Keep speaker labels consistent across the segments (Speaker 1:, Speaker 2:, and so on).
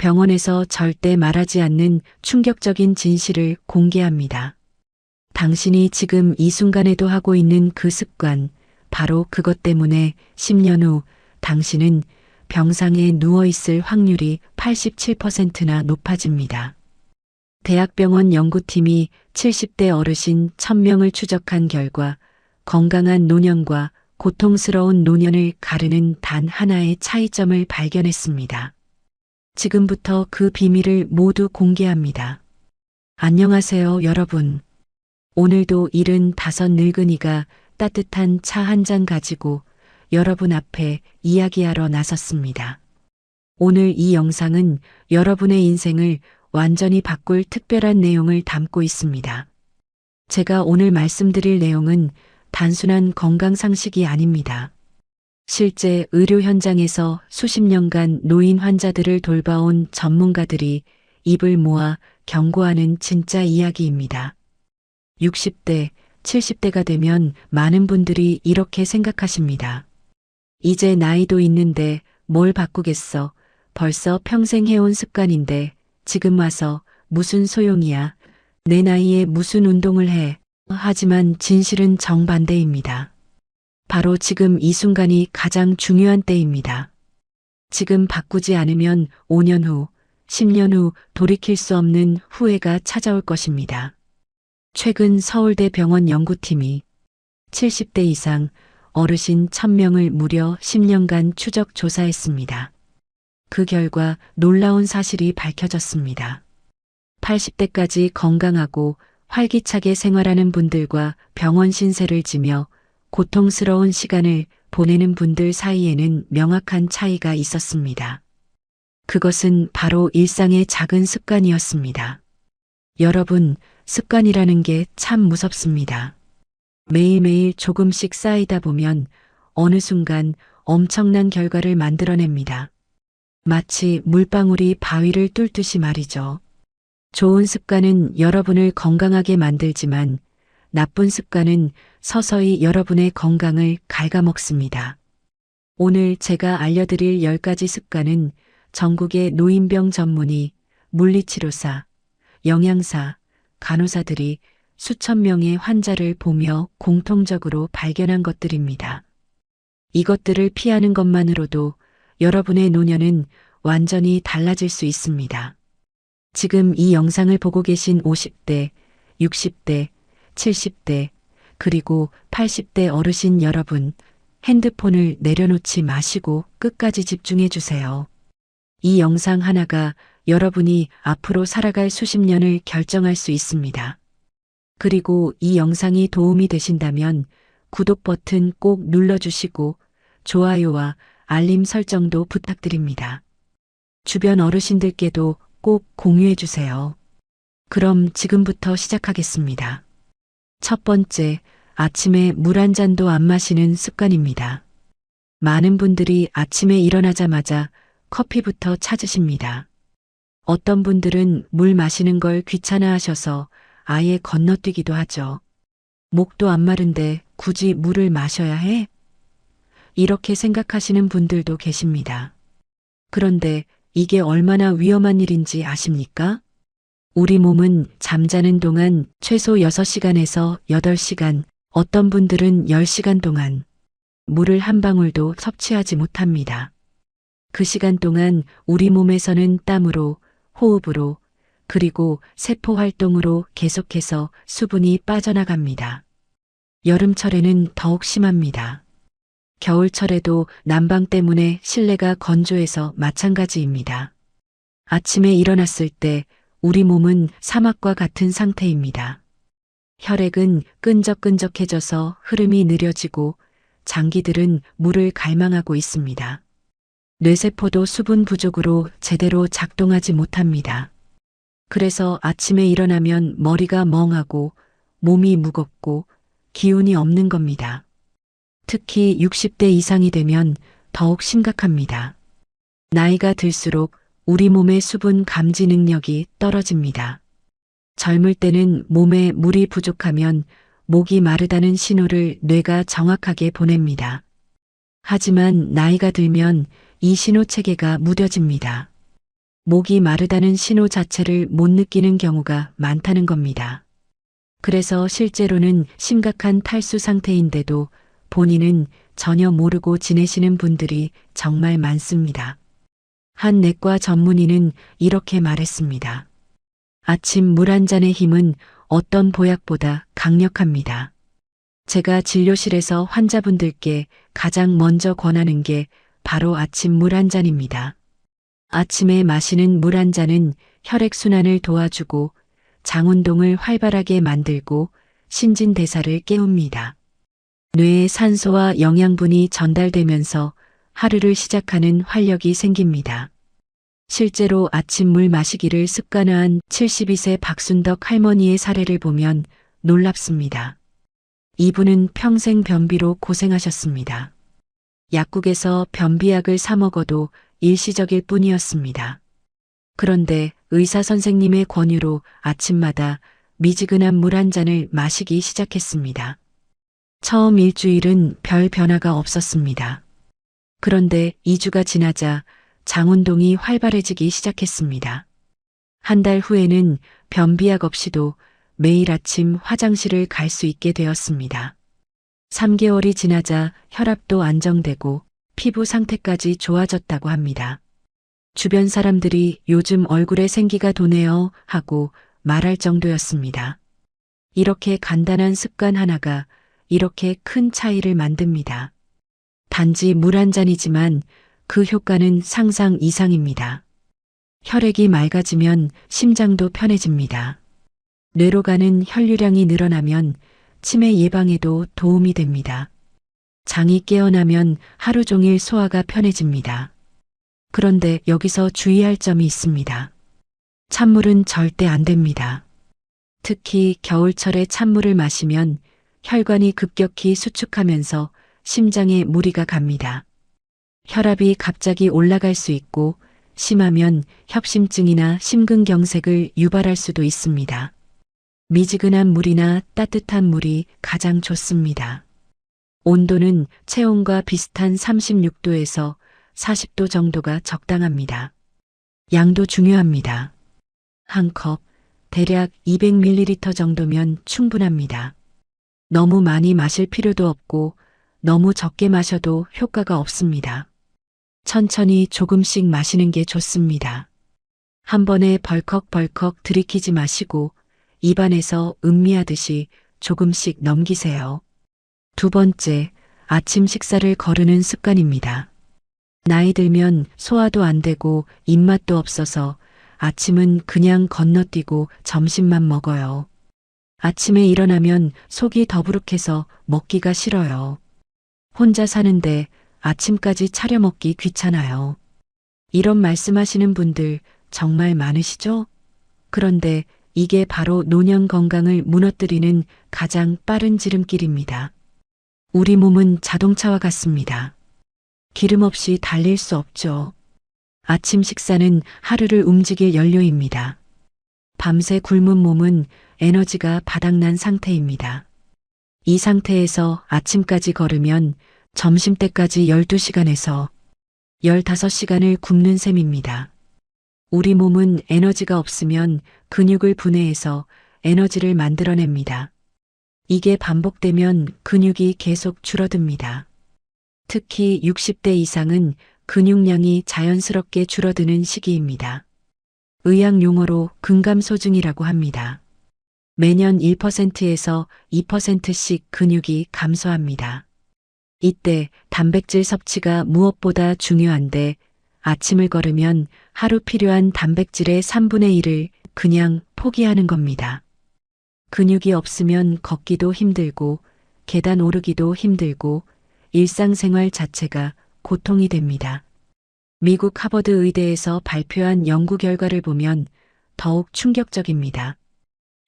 Speaker 1: 병원에서 절대 말하지 않는 충격적인 진실을 공개합니다. 당신이 지금 이 순간에도 하고 있는 그 습관, 바로 그것 때문에 10년 후 당신은 병상에 누워있을 확률이 87%나 높아집니다. 대학병원 연구팀이 70대 어르신 1000명을 추적한 결과 건강한 노년과 고통스러운 노년을 가르는 단 하나의 차이점을 발견했습니다. 지금부터 그 비밀을 모두 공개합니다. 안녕하세요, 여러분. 오늘도 75 늙은이가 따뜻한 차 한 잔 가지고 여러분 앞에 이야기하러 나섰습니다. 오늘 이 영상은 여러분의 인생을 완전히 바꿀 특별한 내용을 담고 있습니다. 제가 오늘 말씀드릴 내용은 단순한 건강 상식이 아닙니다. 실제 의료 현장에서 수십 년간 노인 환자들을 돌봐온 전문가들이 입을 모아 경고하는 진짜 이야기입니다. 60대, 70대가 되면 많은 분들이 이렇게 생각하십니다. 이제 나이도 있는데 뭘 바꾸겠어. 벌써 평생 해온 습관인데 지금 와서 무슨 소용이야. 내 나이에 무슨 운동을 해. 하지만 진실은 정반대입니다. 바로 지금 이 순간이 가장 중요한 때입니다. 지금 바꾸지 않으면 5년 후, 10년 후 돌이킬 수 없는 후회가 찾아올 것입니다. 최근 서울대 병원 연구팀이 70대 이상 어르신 1000명을 무려 10년간 추적 조사했습니다. 그 결과 놀라운 사실이 밝혀졌습니다. 80대까지 건강하고 활기차게 생활하는 분들과 병원 신세를 지며 고통스러운 시간을 보내는 분들 사이에는 명확한 차이가 있었습니다. 그것은 바로 일상의 작은 습관이었습니다. 여러분, 습관이라는 게 참 무섭습니다. 매일매일 조금씩 쌓이다 보면 어느 순간 엄청난 결과를 만들어냅니다. 마치 물방울이 바위를 뚫듯이 말이죠. 좋은 습관은 여러분을 건강하게 만들지만 나쁜 습관은 서서히 여러분의 건강을 갉아먹습니다. 오늘 제가 알려드릴 10가지 습관은 전국의 노인병 전문의, 물리치료사, 영양사, 간호사들이 수천 명의 환자를 보며 공통적으로 발견한 것들입니다. 이것들을 피하는 것만으로도 여러분의 노년은 완전히 달라질 수 있습니다. 지금 이 영상을 보고 계신 50대, 60대, 70대, 그리고 80대 어르신 여러분, 핸드폰을 내려놓지 마시고 끝까지 집중해 주세요. 이 영상 하나가 여러분이 앞으로 살아갈 수십 년을 결정할 수 있습니다. 그리고 이 영상이 도움이 되신다면 구독 버튼 꼭 눌러주시고 좋아요와 알림 설정도 부탁드립니다. 주변 어르신들께도 꼭 공유해 주세요. 그럼 지금부터 시작하겠습니다. 첫 번째, 아침에 물 한 잔도 안 마시는 습관입니다. 많은 분들이 아침에 일어나자마자 커피부터 찾으십니다. 어떤 분들은 물 마시는 걸 귀찮아하셔서 아예 건너뛰기도 하죠. 목도 안 마른데 굳이 물을 마셔야 해? 이렇게 생각하시는 분들도 계십니다. 그런데 이게 얼마나 위험한 일인지 아십니까? 우리 몸은 잠자는 동안 최소 6시간에서 8시간, 어떤 분들은 10시간 동안 물을 한 방울도 섭취하지 못합니다. 그 시간 동안 우리 몸에서는 땀으로, 호흡으로, 그리고 세포 활동으로 계속해서 수분이 빠져나갑니다. 여름철에는 더욱 심합니다. 겨울철에도 난방 때문에 실내가 건조해서 마찬가지입니다. 아침에 일어났을 때 우리 몸은 사막과 같은 상태입니다. 혈액은 끈적끈적해져서 흐름이 느려지고 장기들은 물을 갈망하고 있습니다. 뇌세포도 수분 부족으로 제대로 작동하지 못합니다. 그래서 아침에 일어나면 머리가 멍하고 몸이 무겁고 기운이 없는 겁니다. 특히 60대 이상이 되면 더욱 심각합니다. 나이가 들수록 우리 몸의 수분 감지 능력이 떨어집니다. 젊을 때는 몸에 물이 부족하면 목이 마르다는 신호를 뇌가 정확하게 보냅니다. 하지만 나이가 들면 이 신호 체계가 무뎌집니다. 목이 마르다는 신호 자체를 못 느끼는 경우가 많다는 겁니다. 그래서 실제로는 심각한 탈수 상태인데도 본인은 전혀 모르고 지내시는 분들이 정말 많습니다. 한 내과 전문의는 이렇게 말했습니다. 아침 물 한 잔의 힘은 어떤 보약보다 강력합니다. 제가 진료실에서 환자분들께 가장 먼저 권하는 게 바로 아침 물 한 잔입니다. 아침에 마시는 물 한 잔은 혈액순환을 도와주고 장 운동을 활발하게 만들고 신진대사를 깨웁니다. 뇌에 산소와 영양분이 전달되면서 하루를 시작하는 활력이 생깁니다. 실제로 아침 물 마시기를 습관화한 72세 박순덕 할머니의 사례를 보면 놀랍습니다. 이분은 평생 변비로 고생하셨습니다. 약국에서 변비약을 사 먹어도 일시적일 뿐이었습니다. 그런데 의사 선생님의 권유로 아침마다 미지근한 물 한 잔을 마시기 시작했습니다. 처음 일주일은 별 변화가 없었습니다. 그런데 2주가 지나자 장 운동이 활발해지기 시작했습니다. 한 달 후에는 변비약 없이도 매일 아침 화장실을 갈 수 있게 되었습니다. 3개월이 지나자 혈압도 안정되고 피부 상태까지 좋아졌다고 합니다. 주변 사람들이 요즘 얼굴에 생기가 도네요 하고 말할 정도였습니다. 이렇게 간단한 습관 하나가 이렇게 큰 차이를 만듭니다. 단지 물 한 잔이지만 그 효과는 상상 이상입니다. 혈액이 맑아지면 심장도 편해집니다. 뇌로 가는 혈류량이 늘어나면 치매 예방에도 도움이 됩니다. 장이 깨어나면 하루 종일 소화가 편해집니다. 그런데 여기서 주의할 점이 있습니다. 찬물은 절대 안 됩니다. 특히 겨울철에 찬물을 마시면 혈관이 급격히 수축하면서 심장에 무리가 갑니다. 혈압이 갑자기 올라갈 수 있고 심하면 협심증이나 심근경색을 유발할 수도 있습니다. 미지근한 물이나 따뜻한 물이 가장 좋습니다. 온도는 체온과 비슷한 36도에서 40도 정도가 적당합니다. 양도 중요합니다. 한 컵, 대략 200ml 정도면 충분합니다. 너무 많이 마실 필요도 없고 너무 적게 마셔도 효과가 없습니다. 천천히 조금씩 마시는 게 좋습니다. 한 번에 벌컥벌컥 들이키지 마시고 입안에서 음미하듯이 조금씩 넘기세요. 두 번째, 아침 식사를 거르는 습관입니다. 나이 들면 소화도 안 되고 입맛도 없어서 아침은 그냥 건너뛰고 점심만 먹어요. 아침에 일어나면 속이 더부룩해서 먹기가 싫어요. 혼자 사는데 아침까지 차려 먹기 귀찮아요. 이런 말씀하시는 분들 정말 많으시죠? 그런데 이게 바로 노년 건강을 무너뜨리는 가장 빠른 지름길입니다. 우리 몸은 자동차와 같습니다. 기름 없이 달릴 수 없죠. 아침 식사는 하루를 움직일 연료입니다. 밤새 굶은 몸은 에너지가 바닥난 상태입니다. 이 상태에서 아침까지 걸으면 점심때까지 12시간에서 15시간을 굶는 셈입니다. 우리 몸은 에너지가 없으면 근육을 분해해서 에너지를 만들어냅니다. 이게 반복되면 근육이 계속 줄어듭니다. 특히 60대 이상은 근육량이 자연스럽게 줄어드는 시기입니다. 의학 용어로 근감소증이라고 합니다. 매년 1%에서 2%씩 근육이 감소합니다. 이때 단백질 섭취가 무엇보다 중요한데 아침을 걸으면 하루 필요한 단백질의 3분의 1을 그냥 포기하는 겁니다. 근육이 없으면 걷기도 힘들고 계단 오르기도 힘들고 일상생활 자체가 고통이 됩니다. 미국 하버드 의대에서 발표한 연구 결과를 보면 더욱 충격적입니다.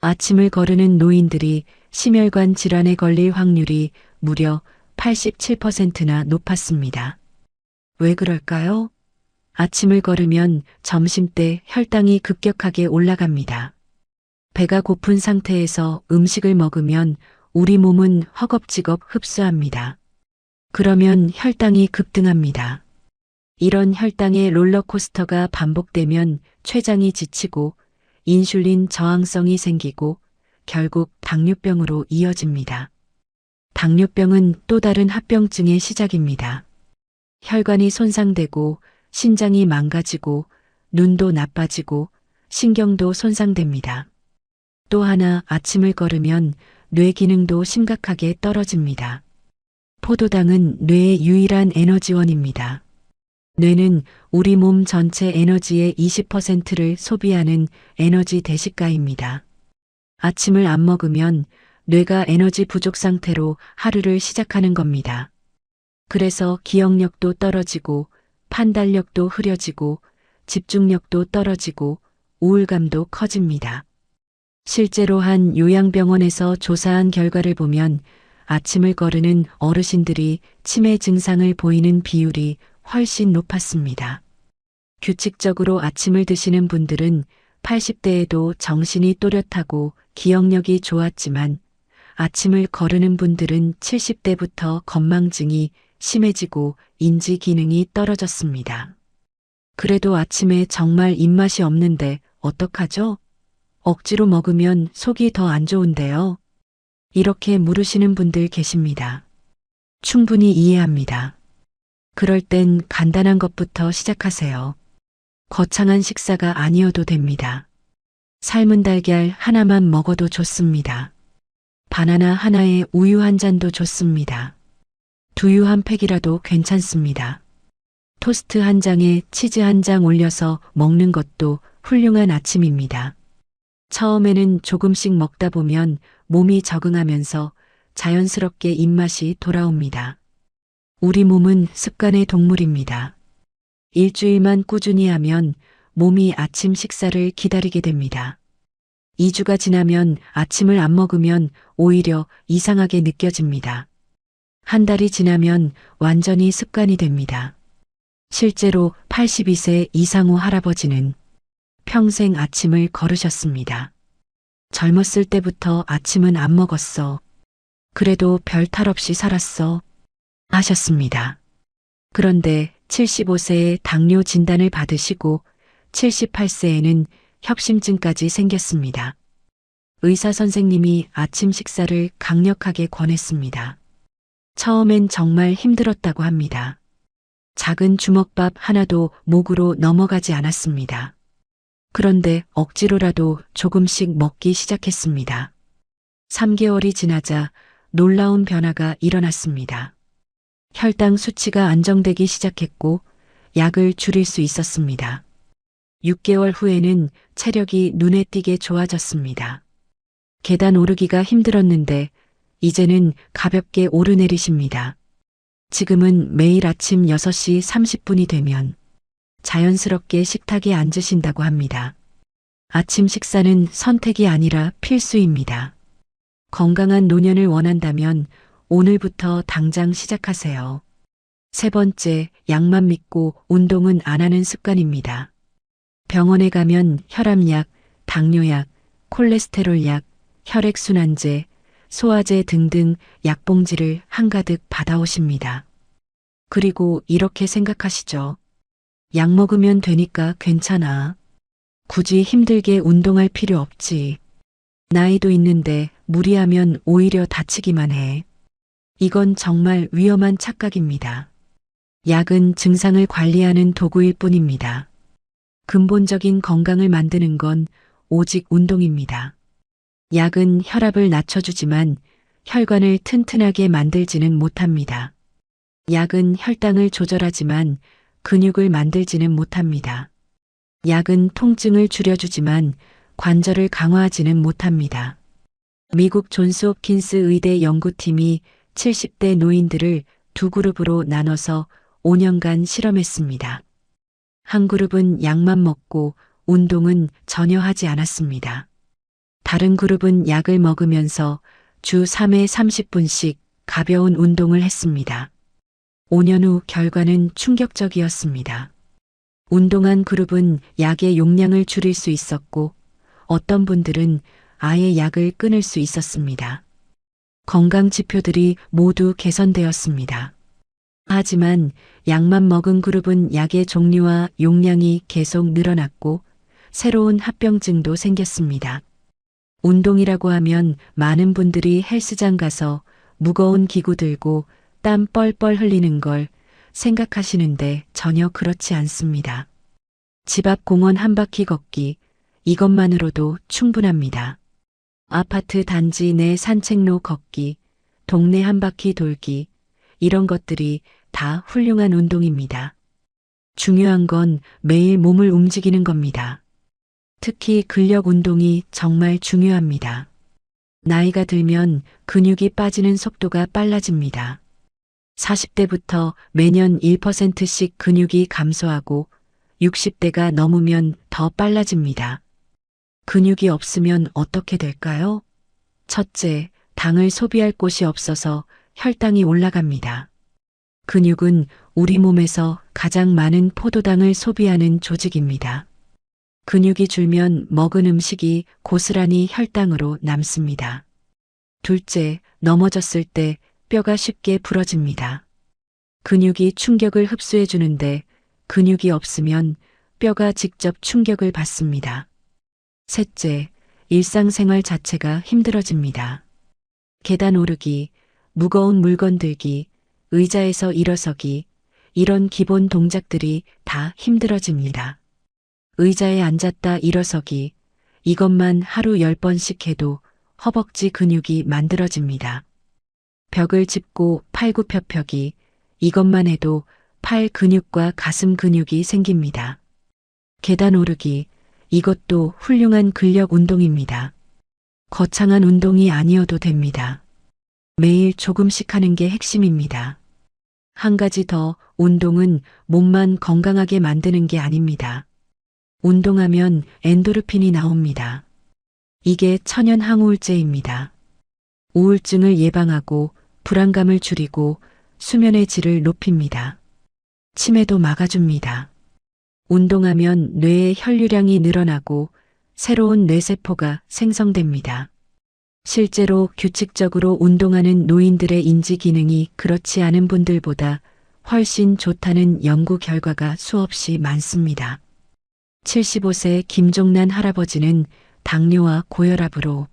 Speaker 1: 아침을 거르는 노인들이 심혈관 질환에 걸릴 확률이 무려 87%나 높았습니다. 왜 그럴까요? 아침을 걸으면 점심때 혈당이 급격하게 올라갑니다. 배가 고픈 상태에서 음식을 먹으면 우리 몸은 허겁지겁 흡수합니다. 그러면 혈당이 급등합니다. 이런 혈당의 롤러코스터가 반복되면 췌장이 지치고 인슐린 저항성이 생기고 결국 당뇨병으로 이어집니다. 당뇨병은 또 다른 합병증의 시작입니다. 혈관이 손상되고 신장이 망가지고 눈도 나빠지고 신경도 손상됩니다. 또 하나 아침을 걸으면 뇌 기능도 심각하게 떨어집니다. 포도당은 뇌의 유일한 에너지원입니다. 뇌는 우리 몸 전체 에너지의 20%를 소비하는 에너지 대식가입니다. 아침을 안 먹으면 뇌가 에너지 부족 상태로 하루를 시작하는 겁니다. 그래서 기억력도 떨어지고 판단력도 흐려지고 집중력도 떨어지고 우울감도 커집니다. 실제로 한 요양병원에서 조사한 결과를 보면 아침을 거르는 어르신들이 치매 증상을 보이는 비율이 훨씬 높았습니다. 규칙적으로 아침을 드시는 분들은 80대에도 정신이 또렷하고 기억력이 좋았지만 아침을 거르는 분들은 70대부터 건망증이 심해지고 인지 기능이 떨어졌습니다. 그래도 아침에 정말 입맛이 없는데 어떡하죠? 억지로 먹으면 속이 더 안 좋은데요. 이렇게 물으시는 분들 계십니다. 충분히 이해합니다. 그럴 땐 간단한 것부터 시작하세요. 거창한 식사가 아니어도 됩니다. 삶은 달걀 하나만 먹어도 좋습니다. 바나나 하나에 우유 한 잔도 좋습니다. 두유 한 팩이라도 괜찮습니다. 토스트 한 장에 치즈 한 장 올려서 먹는 것도 훌륭한 아침입니다. 처음에는 조금씩 먹다 보면 몸이 적응하면서 자연스럽게 입맛이 돌아옵니다. 우리 몸은 습관의 동물입니다. 일주일만 꾸준히 하면 몸이 아침 식사를 기다리게 됩니다. 2주가 지나면 아침을 안 먹으면 오히려 이상하게 느껴집니다. 한 달이 지나면 완전히 습관이 됩니다. 실제로 82세 이상호 할아버지는 평생 아침을 거르셨습니다. 젊었을 때부터 아침은 안 먹었어. 그래도 별 탈 없이 살았어. 하셨습니다. 그런데 75세에 당뇨 진단을 받으시고 78세에는 협심증까지 생겼습니다. 의사 선생님이 아침 식사를 강력하게 권했습니다. 처음엔 정말 힘들었다고 합니다. 작은 주먹밥 하나도 목으로 넘어가지 않았습니다. 그런데 억지로라도 조금씩 먹기 시작했습니다. 3개월이 지나자 놀라운 변화가 일어났습니다. 혈당 수치가 안정되기 시작했고 약을 줄일 수 있었습니다. 6개월 후에는 체력이 눈에 띄게 좋아졌습니다. 계단 오르기가 힘들었는데 이제는 가볍게 오르내리십니다. 지금은 매일 아침 6시 30분이 되면 자연스럽게 식탁에 앉으신다고 합니다. 아침 식사는 선택이 아니라 필수입니다. 건강한 노년을 원한다면 오늘부터 당장 시작하세요. 세 번째, 약만 믿고 운동은 안 하는 습관입니다. 병원에 가면 혈압약, 당뇨약, 콜레스테롤약, 혈액순환제, 소화제 등등 약봉지를 한가득 받아오십니다. 그리고 이렇게 생각하시죠. 약 먹으면 되니까 괜찮아. 굳이 힘들게 운동할 필요 없지. 나이도 있는데 무리하면 오히려 다치기만 해. 이건 정말 위험한 착각입니다. 약은 증상을 관리하는 도구일 뿐입니다. 근본적인 건강을 만드는 건 오직 운동입니다. 약은 혈압을 낮춰주지만 혈관을 튼튼하게 만들지는 못합니다. 약은 혈당을 조절하지만 근육을 만들지는 못합니다. 약은 통증을 줄여주지만 관절을 강화하지는 못합니다. 미국 존스 홉킨스 의대 연구팀이 70대 노인들을 두 그룹으로 나눠서 5년간 실험했습니다. 한 그룹은 약만 먹고 운동은 전혀 하지 않았습니다. 다른 그룹은 약을 먹으면서 주 3회 30분씩 가벼운 운동을 했습니다. 5년 후 결과는 충격적이었습니다. 운동한 그룹은 약의 용량을 줄일 수 있었고 어떤 분들은 아예 약을 끊을 수 있었습니다. 건강 지표들이 모두 개선되었습니다. 하지만 약만 먹은 그룹은 약의 종류와 용량이 계속 늘어났고 새로운 합병증도 생겼습니다. 운동이라고 하면 많은 분들이 헬스장 가서 무거운 기구 들고 땀 뻘뻘 흘리는 걸 생각하시는데 전혀 그렇지 않습니다. 집 앞 공원 한 바퀴 걷기, 이것만으로도 충분합니다. 아파트 단지 내 산책로 걷기, 동네 한 바퀴 돌기, 이런 것들이 다 훌륭한 운동입니다. 중요한 건 매일 몸을 움직이는 겁니다. 특히 근력 운동이 정말 중요합니다. 나이가 들면 근육이 빠지는 속도가 빨라집니다. 40대부터 매년 1%씩 근육이 감소하고 60대가 넘으면 더 빨라집니다. 근육이 없으면 어떻게 될까요? 첫째, 당을 소비할 곳이 없어서 혈당이 올라갑니다. 근육은 우리 몸에서 가장 많은 포도당을 소비하는 조직입니다. 근육이 줄면 먹은 음식이 고스란히 혈당으로 남습니다. 둘째, 넘어졌을 때 뼈가 쉽게 부러집니다. 근육이 충격을 흡수해 주는데 근육이 없으면 뼈가 직접 충격을 받습니다. 셋째, 일상생활 자체가 힘들어집니다. 계단 오르기, 무거운 물건 들기, 의자에서 일어서기, 이런 기본 동작들이 다 힘들어집니다. 의자에 앉았다 일어서기, 이것만 하루 10번씩 해도 허벅지 근육이 만들어집니다. 벽을 짚고 팔굽혀펴기, 이것만 해도 팔 근육과 가슴 근육이 생깁니다. 계단 오르기, 이것도 훌륭한 근력 운동입니다. 거창한 운동이 아니어도 됩니다. 매일 조금씩 하는 게 핵심입니다. 한 가지 더, 운동은 몸만 건강하게 만드는 게 아닙니다. 운동하면 엔도르핀이 나옵니다. 이게 천연 항우울제입니다. 우울증을 예방하고 불안감을 줄이고 수면의 질을 높입니다. 치매도 막아줍니다. 운동하면 뇌의 혈류량이 늘어나고 새로운 뇌세포가 생성됩니다. 실제로 규칙적으로 운동하는 노인들의 인지 기능이 그렇지 않은 분들보다 훨씬 좋다는 연구 결과가 수없이 많습니다. 75세 김종란 할아버지는 당뇨와 고혈압으로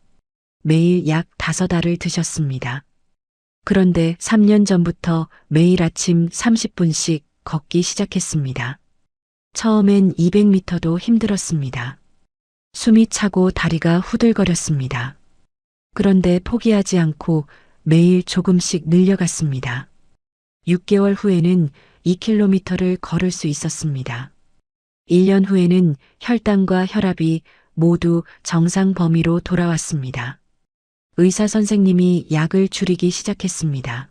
Speaker 1: 매일 약 5알을 드셨습니다. 그런데 3년 전부터 매일 아침 30분씩 걷기 시작했습니다. 처음엔 200m도 힘들었습니다. 숨이 차고 다리가 후들거렸습니다. 그런데 포기하지 않고 매일 조금씩 늘려갔습니다. 6개월 후에는 2km를 걸을 수 있었습니다. 1년 후에는 혈당과 혈압이 모두 정상 범위로 돌아왔습니다. 의사 선생님이 약을 줄이기 시작했습니다.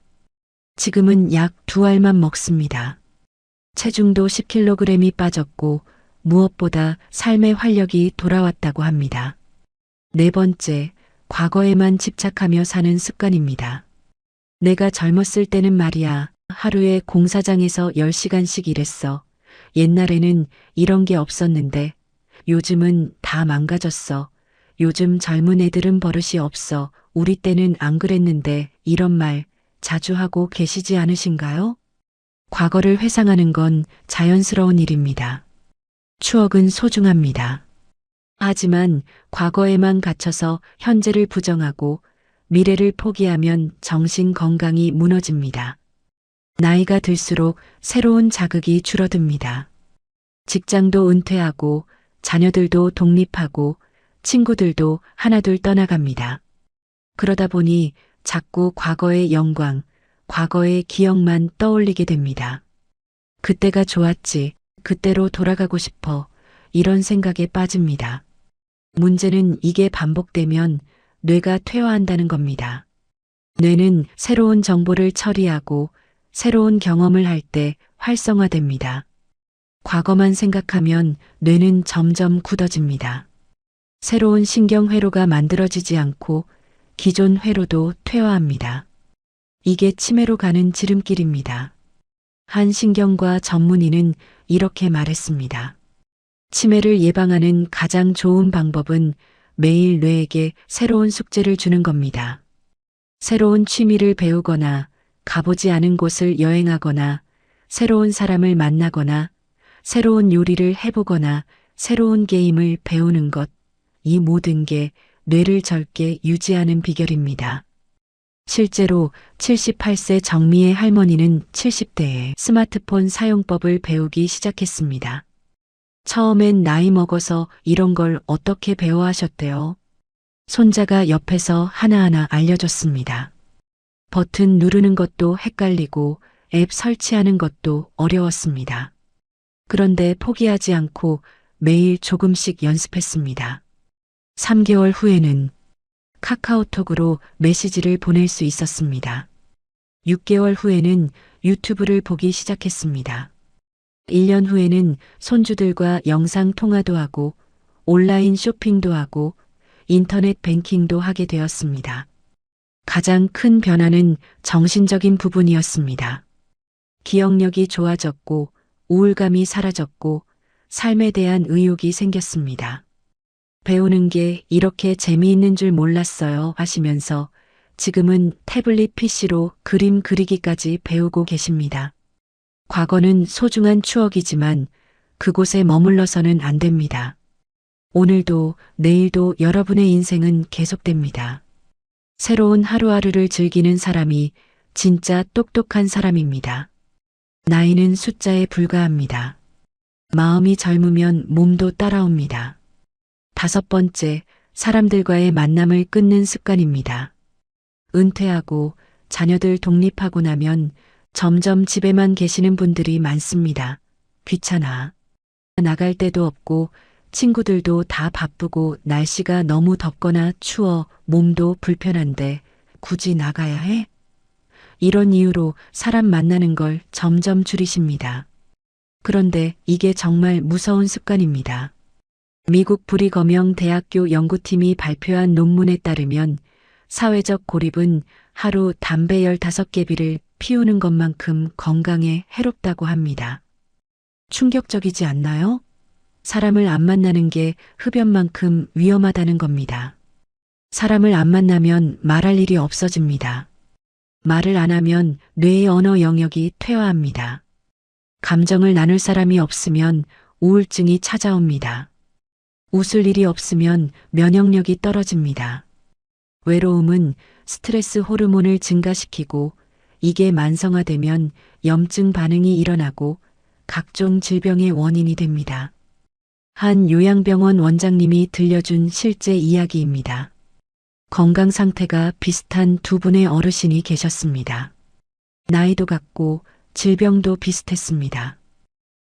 Speaker 1: 지금은 약 2알만 먹습니다. 체중도 10kg이 빠졌고 무엇보다 삶의 활력이 돌아왔다고 합니다. 네 번째, 과거에만 집착하며 사는 습관입니다. 내가 젊었을 때는 말이야, 하루에 공사장에서 10시간씩 일했어. 옛날에는 이런 게 없었는데 요즘은 다 망가졌어. 요즘 젊은 애들은 버릇이 없어. 우리 때는 안 그랬는데 이런 말 자주 하고 계시지 않으신가요? 과거를 회상하는 건 자연스러운 일입니다. 추억은 소중합니다. 하지만 과거에만 갇혀서 현재를 부정하고 미래를 포기하면 정신 건강이 무너집니다. 나이가 들수록 새로운 자극이 줄어듭니다. 직장도 은퇴하고 자녀들도 독립하고 친구들도 하나둘 떠나갑니다. 그러다 보니 자꾸 과거의 영광, 과거의 기억만 떠올리게 됩니다. 그때가 좋았지, 그때로 돌아가고 싶어, 이런 생각에 빠집니다. 문제는 이게 반복되면 뇌가 퇴화한다는 겁니다. 뇌는 새로운 정보를 처리하고 새로운 경험을 할 때 활성화됩니다. 과거만 생각하면 뇌는 점점 굳어집니다. 새로운 신경회로가 만들어지지 않고 기존 회로도 퇴화합니다. 이게 치매로 가는 지름길입니다. 한 신경과 전문의는 이렇게 말했습니다. 치매를 예방하는 가장 좋은 방법은 매일 뇌에게 새로운 숙제를 주는 겁니다. 새로운 취미를 배우거나 가보지 않은 곳을 여행하거나 새로운 사람을 만나거나 새로운 요리를 해보거나 새로운 게임을 배우는 것, 이 모든 게 뇌를 젊게 유지하는 비결입니다. 실제로 78세 정미의 할머니는 70대에 스마트폰 사용법을 배우기 시작했습니다. 처음엔 나이 먹어서 이런 걸 어떻게 배워 하셨대요? 손자가 옆에서 하나하나 알려줬습니다. 버튼 누르는 것도 헷갈리고 앱 설치하는 것도 어려웠습니다. 그런데 포기하지 않고 매일 조금씩 연습했습니다. 3개월 후에는 카카오톡으로 메시지를 보낼 수 있었습니다. 6개월 후에는 유튜브를 보기 시작했습니다. 1년 후에는 손주들과 영상 통화도 하고 온라인 쇼핑도 하고 인터넷 뱅킹도 하게 되었습니다. 가장 큰 변화는 정신적인 부분이었습니다. 기억력이 좋아졌고 우울감이 사라졌고 삶에 대한 의욕이 생겼습니다. 배우는 게 이렇게 재미있는 줄 몰랐어요 하시면서 지금은 태블릿 PC로 그림 그리기까지 배우고 계십니다. 과거는 소중한 추억이지만 그곳에 머물러서는 안 됩니다. 오늘도 내일도 여러분의 인생은 계속됩니다. 새로운 하루하루를 즐기는 사람이 진짜 똑똑한 사람입니다. 나이는 숫자에 불과합니다. 마음이 젊으면 몸도 따라옵니다. 5번째, 사람들과의 만남을 끊는 습관입니다. 은퇴하고 자녀들 독립하고 나면 점점 집에만 계시는 분들이 많습니다. 귀찮아. 나갈 데도 없고 친구들도 다 바쁘고 날씨가 너무 덥거나 추워 몸도 불편한데 굳이 나가야 해? 이런 이유로 사람 만나는 걸 점점 줄이십니다. 그런데 이게 정말 무서운 습관입니다. 미국 브리거명 대학교 연구팀이 발표한 논문에 따르면 사회적 고립은 하루 담배 15개비를 피우는 것만큼 건강에 해롭다고 합니다. 충격적이지 않나요? 사람을 안 만나는 게 흡연만큼 위험하다는 겁니다. 사람을 안 만나면 말할 일이 없어집니다. 말을 안 하면 뇌의 언어 영역이 퇴화합니다. 감정을 나눌 사람이 없으면 우울증이 찾아옵니다. 웃을 일이 없으면 면역력이 떨어집니다. 외로움은 스트레스 호르몬을 증가시키고 이게 만성화되면 염증 반응이 일어나고 각종 질병의 원인이 됩니다. 한 요양병원 원장님이 들려준 실제 이야기입니다. 건강 상태가 비슷한 두 분의 어르신이 계셨습니다. 나이도 같고 질병도 비슷했습니다.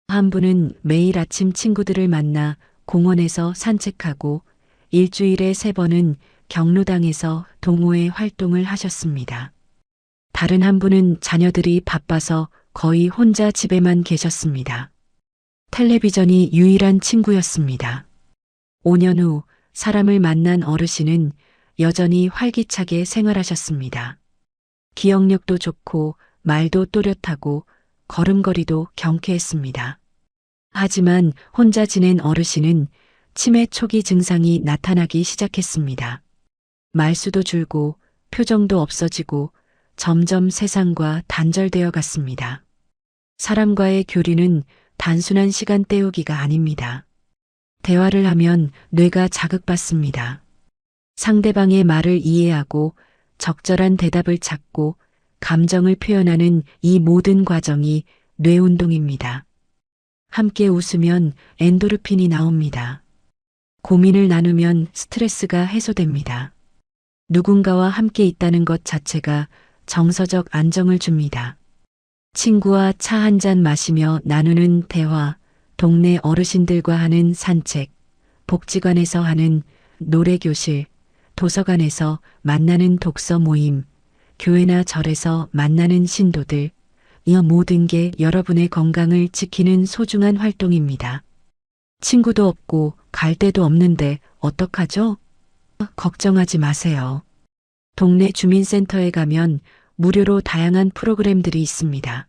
Speaker 1: 한 분은 매일 아침 친구들을 만나 공원에서 산책하고 일주일에 3번은 경로당에서 동호회 활동을 하셨습니다. 다른 한 분은 자녀들이 바빠서 거의 혼자 집에만 계셨습니다. 텔레비전이 유일한 친구였습니다. 5년 후 사람을 만난 어르신은 여전히 활기차게 생활하셨습니다. 기억력도 좋고 말도 또렷하고 걸음걸이도 경쾌했습니다. 하지만 혼자 지낸 어르신은 치매 초기 증상이 나타나기 시작했습니다. 말수도 줄고 표정도 없어지고 점점 세상과 단절되어 갔습니다. 사람과의 교류는 단순한 시간 때우기가 아닙니다. 대화를 하면 뇌가 자극받습니다. 상대방의 말을 이해하고 적절한 대답을 찾고 감정을 표현하는 이 모든 과정이 뇌운동입니다. 함께 웃으면 엔도르핀이 나옵니다. 고민을 나누면 스트레스가 해소됩니다. 누군가와 함께 있다는 것 자체가 정서적 안정을 줍니다. 친구와 차 한 잔 마시며 나누는 대화, 동네 어르신들과 하는 산책, 복지관에서 하는 노래교실, 도서관에서 만나는 독서 모임, 교회나 절에서 만나는 신도들, 이 모든 게 여러분의 건강을 지키는 소중한 활동입니다. 친구도 없고 갈 데도 없는데 어떡하죠? 걱정하지 마세요. 동네 주민센터에 가면 무료로 다양한 프로그램들이 있습니다.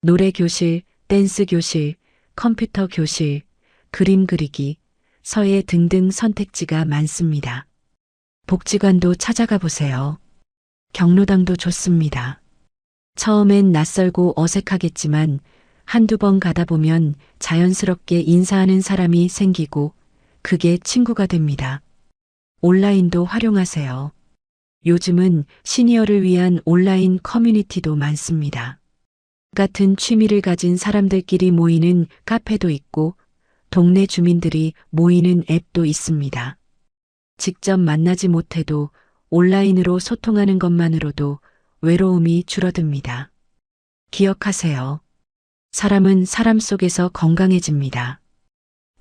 Speaker 1: 노래 교실, 댄스 교실, 컴퓨터 교실, 그림 그리기, 서예 등등 선택지가 많습니다. 복지관도 찾아가 보세요. 경로당도 좋습니다. 처음엔 낯설고 어색하겠지만 한두 번 가다 보면 자연스럽게 인사하는 사람이 생기고 그게 친구가 됩니다. 온라인도 활용하세요. 요즘은 시니어를 위한 온라인 커뮤니티도 많습니다. 같은 취미를 가진 사람들끼리 모이는 카페도 있고 동네 주민들이 모이는 앱도 있습니다. 직접 만나지 못해도 온라인으로 소통하는 것만으로도 외로움이 줄어듭니다. 기억하세요. 사람은 사람 속에서 건강해집니다.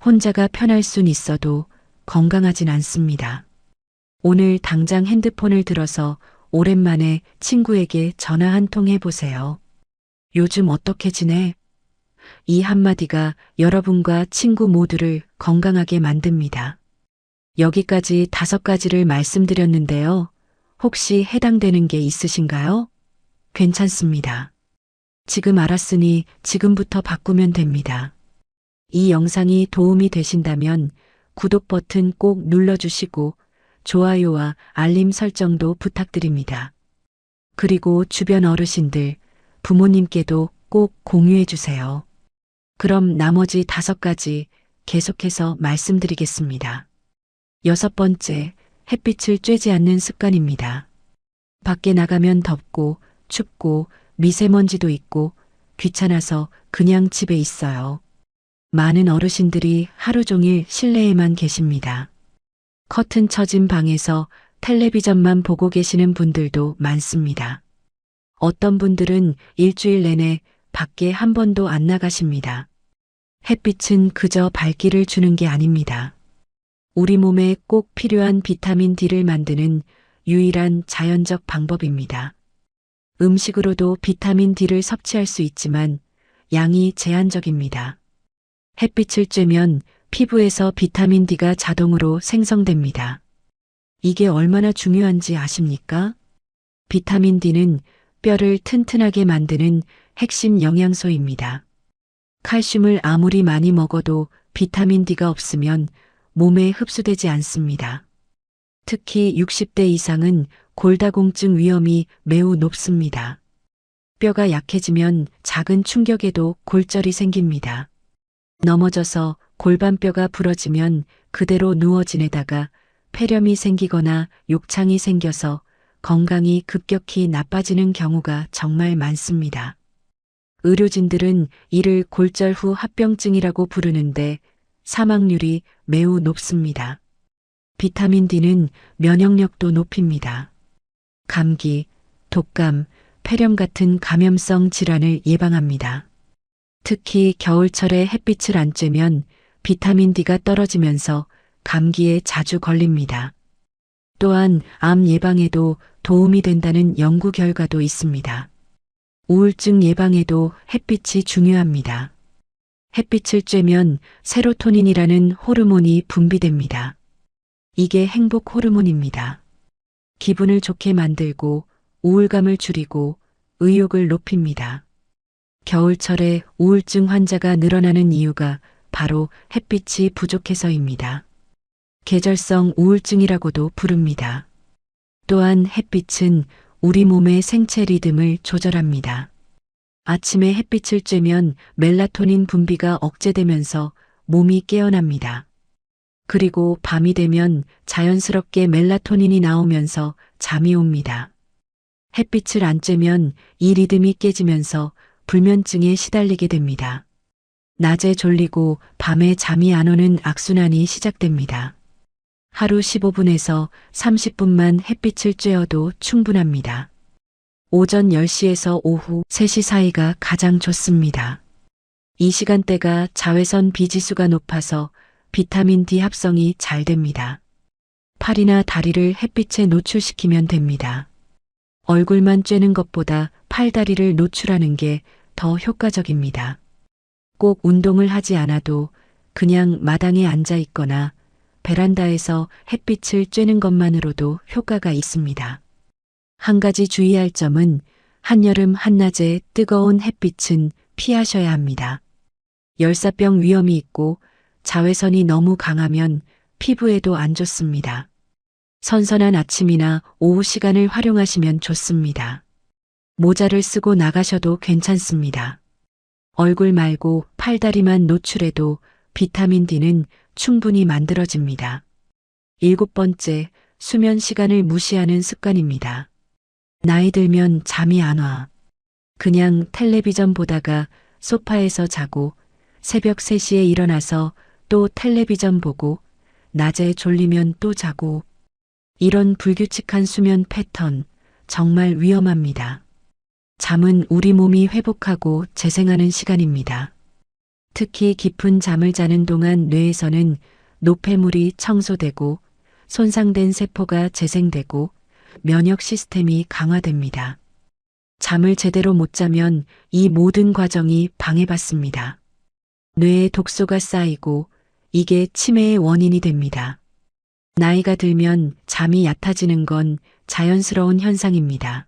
Speaker 1: 혼자가 편할 순 있어도 건강하진 않습니다. 오늘 당장 핸드폰을 들어서 오랜만에 친구에게 전화 한 통 해보세요. 요즘 어떻게 지내? 이 한마디가 여러분과 친구 모두를 건강하게 만듭니다. 여기까지 5가지를 말씀드렸는데요. 혹시 해당되는 게 있으신가요? 괜찮습니다. 지금 알았으니 지금부터 바꾸면 됩니다. 이 영상이 도움이 되신다면 구독 버튼 꼭 눌러주시고 좋아요와 알림 설정도 부탁드립니다. 그리고 주변 어르신들, 부모님께도 꼭 공유해 주세요. 그럼 나머지 5가지 계속해서 말씀드리겠습니다. 6번째, 햇빛을 쬐지 않는 습관입니다. 밖에 나가면 덥고 춥고 미세먼지도 있고 귀찮아서 그냥 집에 있어요. 많은 어르신들이 하루 종일 실내에만 계십니다. 커튼 쳐진 방에서 텔레비전만 보고 계시는 분들도 많습니다. 어떤 분들은 일주일 내내 밖에 한 번도 안 나가십니다. 햇빛은 그저 밝기를 주는 게 아닙니다. 우리 몸에 꼭 필요한 비타민 D를 만드는 유일한 자연적 방법입니다. 음식으로도 비타민 D를 섭취할 수 있지만 양이 제한적입니다. 햇빛을 쬐면 피부에서 비타민 D가 자동으로 생성됩니다. 이게 얼마나 중요한지 아십니까? 비타민 D는 뼈를 튼튼하게 만드는 핵심 영양소입니다. 칼슘을 아무리 많이 먹어도 비타민 D가 없으면 몸에 흡수되지 않습니다. 특히 60대 이상은 골다공증 위험이 매우 높습니다. 뼈가 약해지면 작은 충격에도 골절이 생깁니다. 넘어져서 골반뼈가 부러지면 그대로 누워 지내다가 폐렴이 생기거나 욕창이 생겨서 건강이 급격히 나빠지는 경우가 정말 많습니다. 의료진들은 이를 골절 후 합병증이라고 부르는데 사망률이 매우 높습니다. 비타민 D는 면역력도 높입니다. 감기, 독감, 폐렴 같은 감염성 질환을 예방합니다. 특히 겨울철에 햇빛을 안 쬐면 비타민 D가 떨어지면서 감기에 자주 걸립니다. 또한 암 예방에도 도움이 된다는 연구 결과도 있습니다. 우울증 예방에도 햇빛이 중요합니다. 햇빛을 쬐면 세로토닌이라는 호르몬이 분비됩니다. 이게 행복 호르몬입니다. 기분을 좋게 만들고 우울감을 줄이고 의욕을 높입니다. 겨울철에 우울증 환자가 늘어나는 이유가 바로 햇빛이 부족해서입니다. 계절성 우울증이라고도 부릅니다. 또한 햇빛은 우리 몸의 생체 리듬을 조절합니다. 아침에 햇빛을 쬐면 멜라토닌 분비가 억제되면서 몸이 깨어납니다. 그리고 밤이 되면 자연스럽게 멜라토닌이 나오면서 잠이 옵니다. 햇빛을 안 쬐면 이 리듬이 깨지면서 불면증에 시달리게 됩니다. 낮에 졸리고 밤에 잠이 안 오는 악순환이 시작됩니다. 하루 15분에서 30분만 햇빛을 쬐어도 충분합니다. 오전 10시에서 오후 3시 사이가 가장 좋습니다. 이 시간대가 자외선 비지수가 높아서 비타민 D 합성이 잘 됩니다. 팔이나 다리를 햇빛에 노출시키면 됩니다. 얼굴만 쬐는 것보다 팔다리를 노출하는 게 더 효과적입니다. 꼭 운동을 하지 않아도 그냥 마당에 앉아 있거나 베란다에서 햇빛을 쬐는 것만으로도 효과가 있습니다. 한 가지 주의할 점은 한여름 한낮에 뜨거운 햇빛은 피하셔야 합니다. 열사병 위험이 있고 자외선이 너무 강하면 피부에도 안 좋습니다. 선선한 아침이나 오후 시간을 활용하시면 좋습니다. 모자를 쓰고 나가셔도 괜찮습니다. 얼굴 말고 팔다리만 노출해도 비타민 D는 충분히 만들어집니다. 7번째, 수면 시간을 무시하는 습관입니다. 나이 들면 잠이 안 와. 그냥 텔레비전 보다가 소파에서 자고 새벽 3시에 일어나서 또 텔레비전 보고 낮에 졸리면 또 자고 이런 불규칙한 수면 패턴 정말 위험합니다. 잠은 우리 몸이 회복하고 재생하는 시간입니다. 특히 깊은 잠을 자는 동안 뇌에서는 노폐물이 청소되고 손상된 세포가 재생되고 면역 시스템이 강화됩니다. 잠을 제대로 못 자면 이 모든 과정이 방해받습니다. 뇌에 독소가 쌓이고 이게 치매의 원인이 됩니다. 나이가 들면 잠이 얕아지는 건 자연스러운 현상입니다.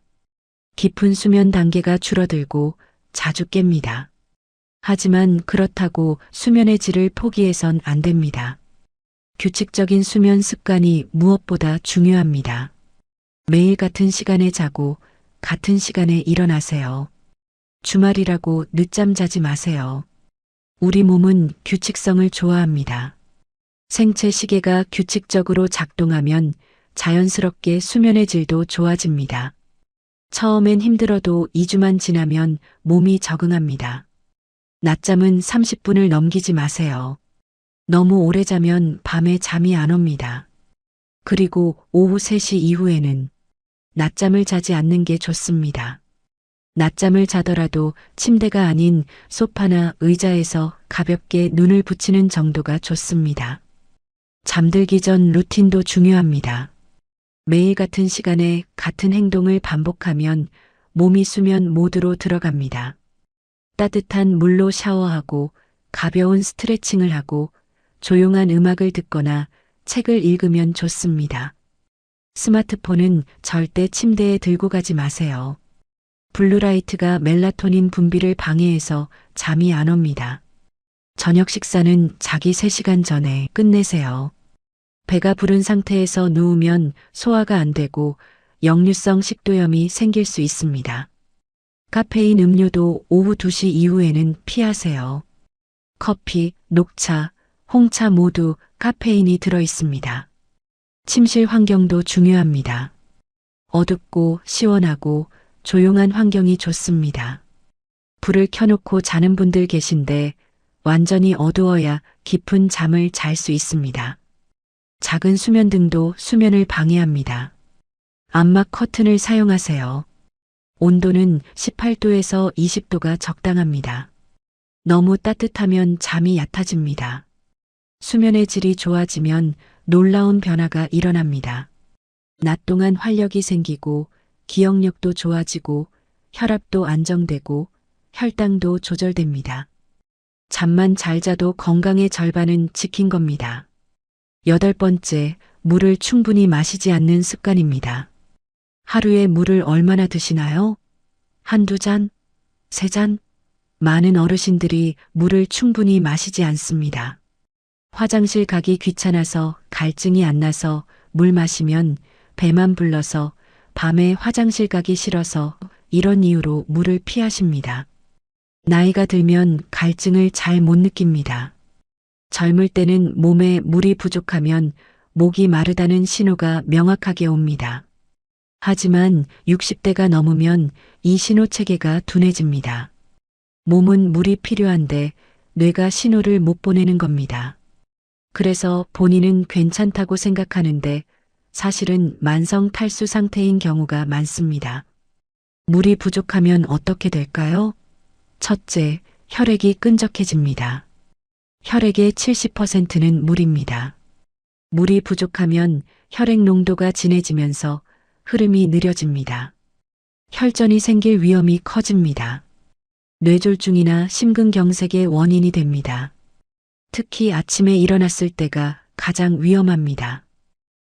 Speaker 1: 깊은 수면 단계가 줄어들고 자주 깹니다. 하지만 그렇다고 수면의 질을 포기해선 안 됩니다. 규칙적인 수면 습관이 무엇보다 중요합니다. 매일 같은 시간에 자고 같은 시간에 일어나세요. 주말이라고 늦잠 자지 마세요. 우리 몸은 규칙성을 좋아합니다. 생체 시계가 규칙적으로 작동하면 자연스럽게 수면의 질도 좋아집니다. 처음엔 힘들어도 2주만 지나면 몸이 적응합니다. 낮잠은 30분을 넘기지 마세요. 너무 오래 자면 밤에 잠이 안 옵니다. 그리고 오후 3시 이후에는 낮잠을 자지 않는 게 좋습니다. 낮잠을 자더라도 침대가 아닌 소파나 의자에서 가볍게 눈을 붙이는 정도가 좋습니다. 잠들기 전 루틴도 중요합니다. 매일 같은 시간에 같은 행동을 반복하면 몸이 수면 모드로 들어갑니다. 따뜻한 물로 샤워하고 가벼운 스트레칭을 하고 조용한 음악을 듣거나 책을 읽으면 좋습니다. 스마트폰은 절대 침대에 들고 가지 마세요. 블루라이트가 멜라토닌 분비를 방해해서 잠이 안 옵니다. 저녁 식사는 자기 3시간 전에 끝내세요. 배가 부른 상태에서 누우면 소화가 안 되고 역류성 식도염이 생길 수 있습니다. 카페인 음료도 오후 2시 이후에는 피하세요. 커피, 녹차, 홍차 모두 카페인이 들어 있습니다. 침실 환경도 중요합니다. 어둡고 시원하고 조용한 환경이 좋습니다. 불을 켜놓고 자는 분들 계신데 완전히 어두워야 깊은 잠을 잘 수 있습니다. 작은 수면등도 수면을 방해합니다. 암막 커튼을 사용하세요. 온도는 18도에서 20도가 적당합니다. 너무 따뜻하면 잠이 얕아집니다. 수면의 질이 좋아지면 놀라운 변화가 일어납니다. 낮 동안 활력이 생기고 기억력도 좋아지고 혈압도 안정되고 혈당도 조절됩니다. 잠만 잘 자도 건강의 절반은 지킨 겁니다. 8번째, 물을 충분히 마시지 않는 습관입니다. 하루에 물을 얼마나 드시나요? 한두 잔? 3잔? 많은 어르신들이 물을 충분히 마시지 않습니다. 화장실 가기 귀찮아서 갈증이 안 나서 물 마시면 배만 불러서 밤에 화장실 가기 싫어서 이런 이유로 물을 피하십니다. 나이가 들면 갈증을 잘 못 느낍니다. 젊을 때는 몸에 물이 부족하면 목이 마르다는 신호가 명확하게 옵니다. 하지만 60대가 넘으면 이 신호 체계가 둔해집니다. 몸은 물이 필요한데 뇌가 신호를 못 보내는 겁니다. 그래서 본인은 괜찮다고 생각하는데 사실은 만성 탈수 상태인 경우가 많습니다. 물이 부족하면 어떻게 될까요? 첫째, 혈액이 끈적해집니다. 혈액의 70%는 물입니다. 물이 부족하면 혈액 농도가 진해지면서 흐름이 느려집니다. 혈전이 생길 위험이 커집니다. 뇌졸중이나 심근경색의 원인이 됩니다. 특히 아침에 일어났을 때가 가장 위험합니다.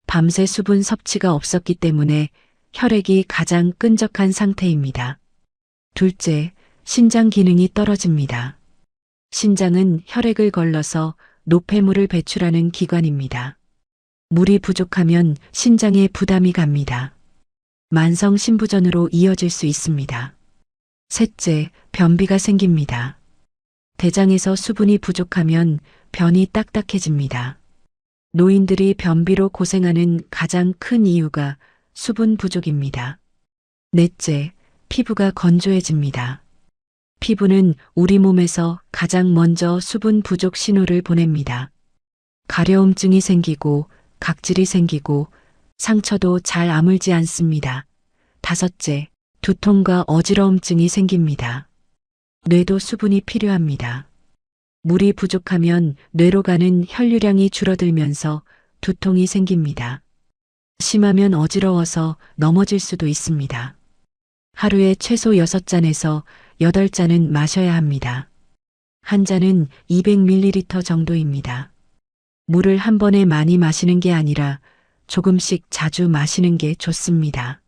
Speaker 1: 밤새 수분 섭취가 없었기 때문에 혈액이 가장 끈적한 상태입니다. 둘째, 신장 기능이 떨어집니다. 신장은 혈액을 걸러서 노폐물을 배출하는 기관입니다. 물이 부족하면 신장에 부담이 갑니다. 만성 신부전으로 이어질 수 있습니다. 셋째, 변비가 생깁니다. 대장에서 수분이 부족하면 변이 딱딱해집니다. 노인들이 변비로 고생하는 가장 큰 이유가 수분 부족입니다. 넷째, 피부가 건조해집니다. 피부는 우리 몸에서 가장 먼저 수분 부족 신호를 보냅니다. 가려움증이 생기고 각질이 생기고 상처도 잘 아물지 않습니다. 다섯째, 두통과 어지러움증이 생깁니다. 뇌도 수분이 필요합니다. 물이 부족하면 뇌로 가는 혈류량이 줄어들면서 두통이 생깁니다. 심하면 어지러워서 넘어질 수도 있습니다. 하루에 최소 6잔에서 8잔은 마셔야 합니다. 한 잔은 200ml 정도입니다. 물을 한 번에 많이 마시는 게 아니라 조금씩 자주 마시는 게 좋습니다.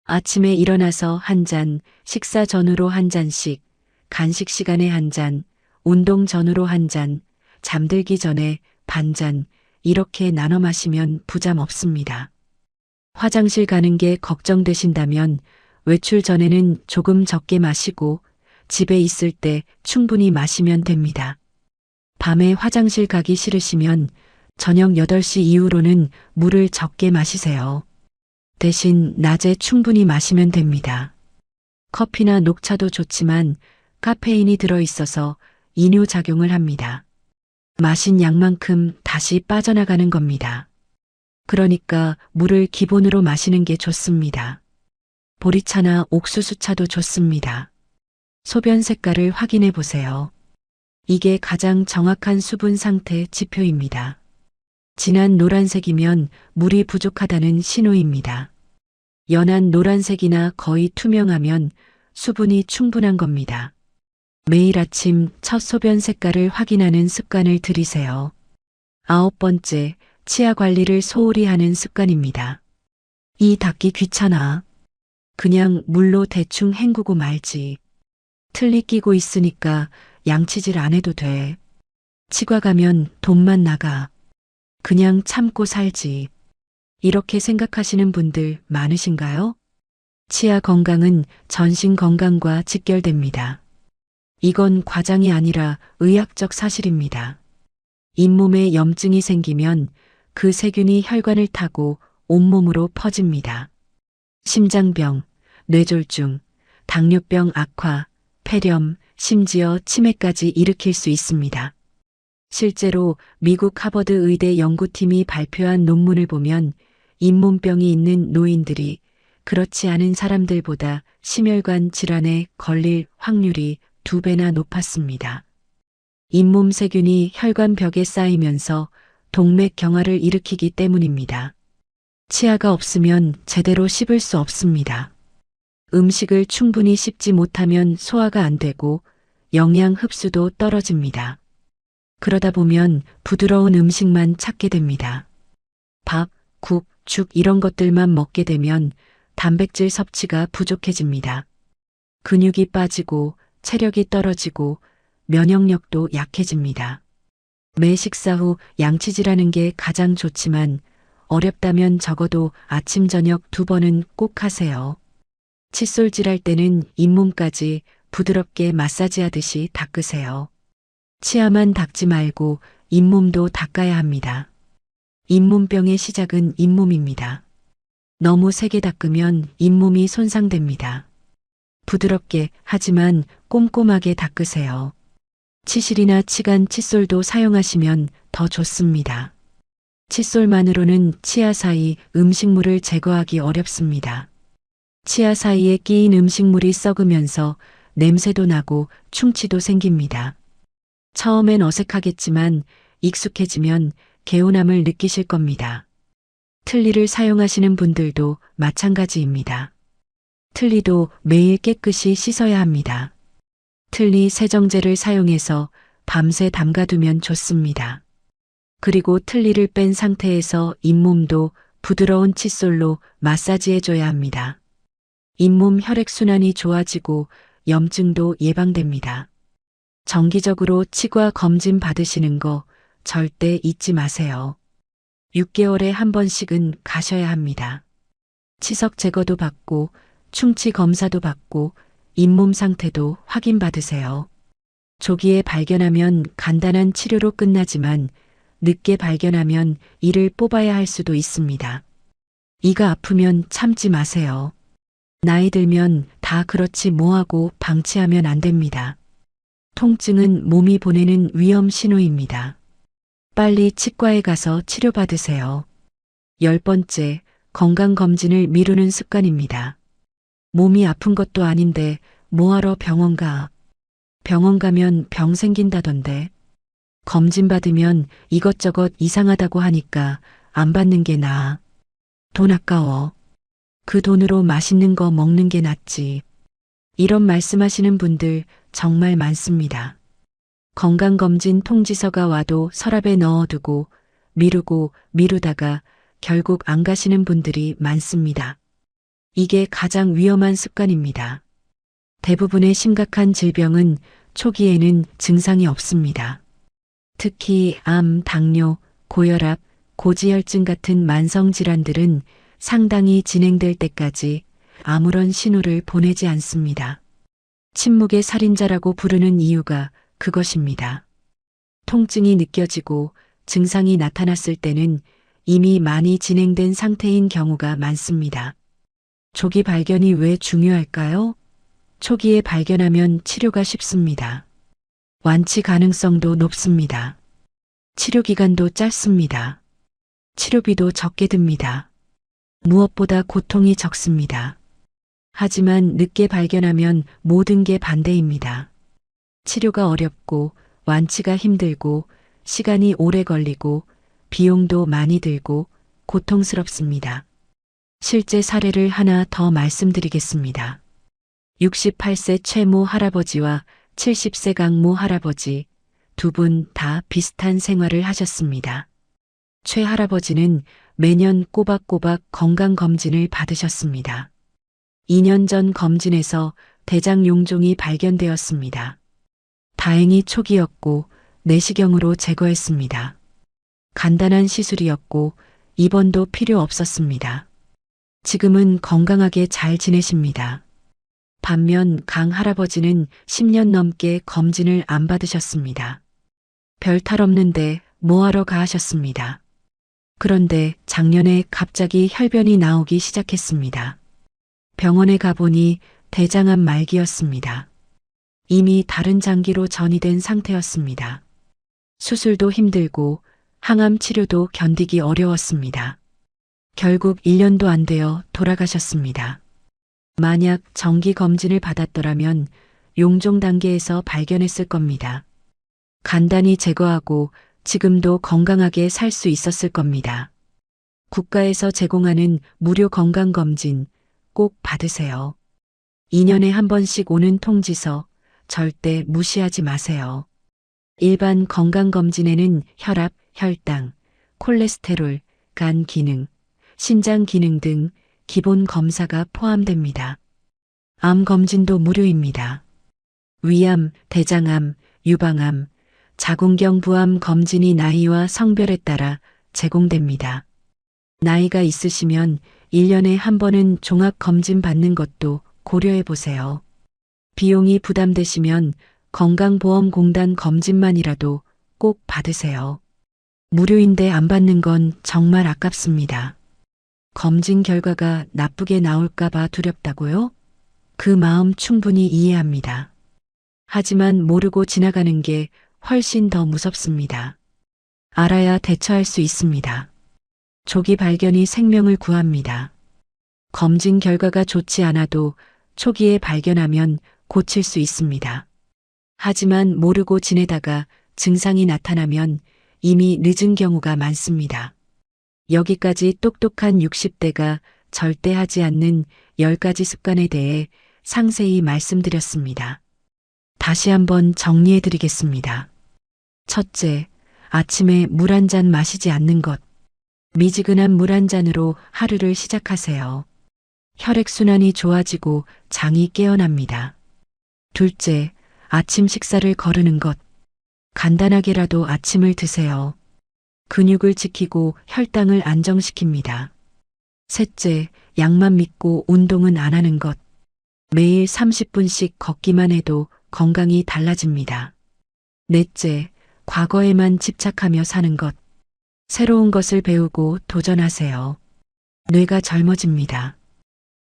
Speaker 1: 아침에 일어나서 한 잔, 식사 전후로 한 잔씩, 간식 시간에 한 잔, 운동 전후로 한 잔, 잠들기 전에 반 잔, 이렇게 나눠 마시면 부담 없습니다. 화장실 가는 게 걱정되신다면 외출 전에는 조금 적게 마시고 집에 있을 때 충분히 마시면 됩니다. 밤에 화장실 가기 싫으시면 저녁 8시 이후로는 물을 적게 마시세요. 대신 낮에 충분히 마시면 됩니다. 커피나 녹차도 좋지만 카페인이 들어있어서 이뇨작용을 합니다. 마신 양만큼 다시 빠져나가는 겁니다. 그러니까 물을 기본으로 마시는 게 좋습니다. 보리차나 옥수수차도 좋습니다. 소변 색깔을 확인해 보세요. 이게 가장 정확한 수분 상태 지표입니다. 진한 노란색이면 물이 부족하다는 신호입니다. 연한 노란색이나 거의 투명하면 수분이 충분한 겁니다. 매일 아침 첫 소변 색깔을 확인하는 습관을 들이세요. 9번째, 치아 관리를 소홀히 하는 습관입니다. 이 닦기 귀찮아. 그냥 물로 대충 헹구고 말지. 틀니 끼고 있으니까 양치질 안 해도 돼. 치과 가면 돈만 나가. 그냥 참고 살지. 이렇게 생각하시는 분들 많으신가요? 치아 건강은 전신 건강과 직결됩니다. 이건 과장이 아니라 의학적 사실입니다. 잇몸에 염증이 생기면 그 세균이 혈관을 타고 온몸으로 퍼집니다. 심장병, 뇌졸중, 당뇨병 악화, 폐렴, 심지어 치매까지 일으킬 수 있습니다. 실제로 미국 하버드 의대 연구팀이 발표한 논문을 보면 잇몸병이 있는 노인들이 그렇지 않은 사람들보다 심혈관 질환에 걸릴 확률이 2배나 높았습니다. 잇몸 세균이 혈관벽에 쌓이면서 동맥경화를 일으키기 때문입니다. 치아가 없으면 제대로 씹을 수 없습니다. 음식을 충분히 씹지 못하면 소화가 안 되고 영양 흡수도 떨어집니다. 그러다 보면 부드러운 음식만 찾게 됩니다. 밥, 국, 죽 이런 것들만 먹게 되면 단백질 섭취가 부족해집니다. 근육이 빠지고 체력이 떨어지고 면역력도 약해집니다. 매 식사 후 양치질하는 게 가장 좋지만 어렵다면 적어도 아침 저녁 2번은 꼭 하세요. 칫솔질할 때는 잇몸까지 부드럽게 마사지하듯이 닦으세요. 치아만 닦지 말고 잇몸도 닦아야 합니다. 잇몸병의 시작은 잇몸입니다. 너무 세게 닦으면 잇몸이 손상됩니다. 부드럽게 하지만 꼼꼼하게 닦으세요. 치실이나 치간 칫솔도 사용하시면 더 좋습니다. 칫솔만으로는 치아 사이 음식물을 제거하기 어렵습니다. 치아 사이에 끼인 음식물이 썩으면서 냄새도 나고 충치도 생깁니다. 처음엔 어색하겠지만 익숙해지면 개운함을 느끼실 겁니다. 틀니를 사용하시는 분들도 마찬가지입니다. 틀니도 매일 깨끗이 씻어야 합니다. 틀니 세정제를 사용해서 밤새 담가두면 좋습니다. 그리고 틀니를 뺀 상태에서 잇몸도 부드러운 칫솔로 마사지해줘야 합니다. 잇몸 혈액순환이 좋아지고 염증도 예방됩니다. 정기적으로 치과 검진 받으시는 거 절대 잊지 마세요. 6개월에 한 번씩은 가셔야 합니다. 치석 제거도 받고 충치 검사도 받고 잇몸 상태도 확인받으세요. 조기에 발견하면 간단한 치료로 끝나지만 늦게 발견하면 이를 뽑아야 할 수도 있습니다. 이가 아프면 참지 마세요. 나이 들면 다 그렇지 뭐하고 방치하면 안 됩니다. 통증은 몸이 보내는 위험 신호입니다. 빨리 치과에 가서 치료받으세요. 10번째, 건강검진을 미루는 습관입니다. 몸이 아픈 것도 아닌데 뭐하러 병원 가? 병원 가면 병 생긴다던데. 검진 받으면 이것저것 이상하다고 하니까 안 받는 게 나아. 돈 아까워. 그 돈으로 맛있는 거 먹는 게 낫지. 이런 말씀하시는 분들 정말 많습니다. 건강검진 통지서가 와도 서랍에 넣어두고 미루고 미루다가 결국 안 가시는 분들이 많습니다. 이게 가장 위험한 습관입니다. 대부분의 심각한 질병은 초기에는 증상이 없습니다. 특히 암, 당뇨, 고혈압, 고지혈증 같은 만성 질환들은 상당히 진행될 때까지 아무런 신호를 보내지 않습니다. 침묵의 살인자라고 부르는 이유가 그것입니다. 통증이 느껴지고 증상이 나타났을 때는 이미 많이 진행된 상태인 경우가 많습니다. 조기 발견이 왜 중요할까요? 초기에 발견하면 치료가 쉽습니다. 완치 가능성도 높습니다. 치료 기간도 짧습니다. 치료비도 적게 듭니다. 무엇보다 고통이 적습니다. 하지만 늦게 발견하면 모든 게 반대입니다. 치료가 어렵고 완치가 힘들고 시간이 오래 걸리고 비용도 많이 들고 고통스럽습니다. 실제 사례를 하나 더 말씀드리겠습니다. 68세 최모 할아버지와 70세 강모 할아버지 두 분 다 비슷한 생활을 하셨습니다. 최 할아버지는 매년 꼬박꼬박 건강검진을 받으셨습니다. 2년 전 검진에서 대장 용종이 발견되었습니다. 다행히 초기였고 내시경으로 제거했습니다. 간단한 시술이었고 입원도 필요 없었습니다. 지금은 건강하게 잘 지내십니다. 반면 강 할아버지는 10년 넘게 검진을 안 받으셨습니다. 별 탈 없는데 뭐하러 가 하셨습니다. 그런데 작년에 갑자기 혈변이 나오기 시작했습니다. 병원에 가보니 대장암 말기였습니다. 이미 다른 장기로 전이된 상태였습니다. 수술도 힘들고 항암 치료도 견디기 어려웠습니다. 결국 1년도 안 되어 돌아가셨습니다. 만약 정기 검진을 받았더라면 용종 단계에서 발견했을 겁니다. 간단히 제거하고 지금도 건강하게 살 수 있었을 겁니다. 국가에서 제공하는 무료 건강검진 꼭 받으세요. 2년에 한 번씩 오는 통지서 절대 무시하지 마세요. 일반 건강검진에는 혈압, 혈당, 콜레스테롤, 간 기능, 신장 기능 등 기본 검사가 포함됩니다. 암 검진도 무료입니다. 위암, 대장암, 유방암, 자궁경 부암 검진이 나이와 성별에 따라 제공됩니다. 나이가 있으시면 1년에 한 번은 종합검진 받는 것도 고려해 보세요. 비용이 부담되시면 건강보험공단 검진만이라도 꼭 받으세요. 무료인데 안 받는 건 정말 아깝습니다. 검진 결과가 나쁘게 나올까봐 두렵다고요? 그 마음 충분히 이해합니다. 하지만 모르고 지나가는 게 훨씬 더 무섭습니다. 알아야 대처할 수 있습니다. 조기 발견이 생명을 구합니다. 검진 결과가 좋지 않아도 초기에 발견하면 고칠 수 있습니다. 하지만 모르고 지내다가 증상이 나타나면 이미 늦은 경우가 많습니다. 여기까지 똑똑한 60대가 절대 하지 않는 10가지 습관에 대해 상세히 말씀드렸습니다. 다시 한번 정리해 드리겠습니다. 첫째, 아침에 물 한 잔 마시지 않는 것. 미지근한 물 한 잔으로 하루를 시작하세요. 혈액순환이 좋아지고 장이 깨어납니다. 둘째, 아침 식사를 거르는 것. 간단하게라도 아침을 드세요. 근육을 지키고 혈당을 안정시킵니다. 셋째, 약만 믿고 운동은 안 하는 것. 매일 30분씩 걷기만 해도 건강이 달라집니다. 넷째, 과거에만 집착하며 사는 것. 새로운 것을 배우고 도전하세요. 뇌가 젊어집니다.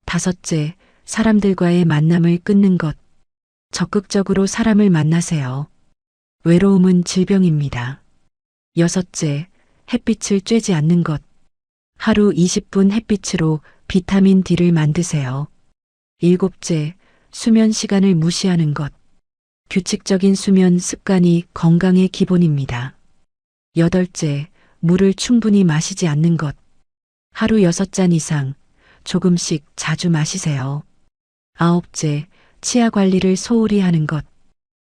Speaker 1: 다섯째, 사람들과의 만남을 끊는 것. 적극적으로 사람을 만나세요. 외로움은 질병입니다. 여섯째, 햇빛을 쬐지 않는 것. 하루 20분 햇빛으로 비타민 D를 만드세요. 일곱째, 수면 시간을 무시하는 것. 규칙적인 수면 습관이 건강의 기본입니다. 여덟째, 물을 충분히 마시지 않는 것. 하루 6잔 이상 조금씩 자주 마시세요. 아홉째, 치아 관리를 소홀히 하는 것.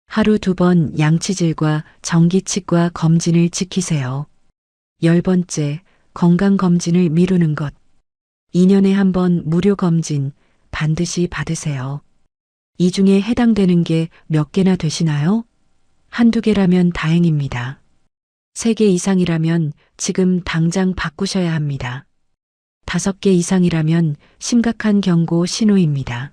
Speaker 1: 하루 2번 양치질과 전기치과 검진을 지키세요. 10번째, 건강검진을 미루는 것. 2년에 1번 무료 검진 반드시 받으세요. 이 중에 해당되는 게 몇 개나 되시나요? 한두 개라면 다행입니다. 3개 이상이라면 지금 당장 바꾸셔야 합니다. 5개 이상이라면 심각한 경고 신호입니다.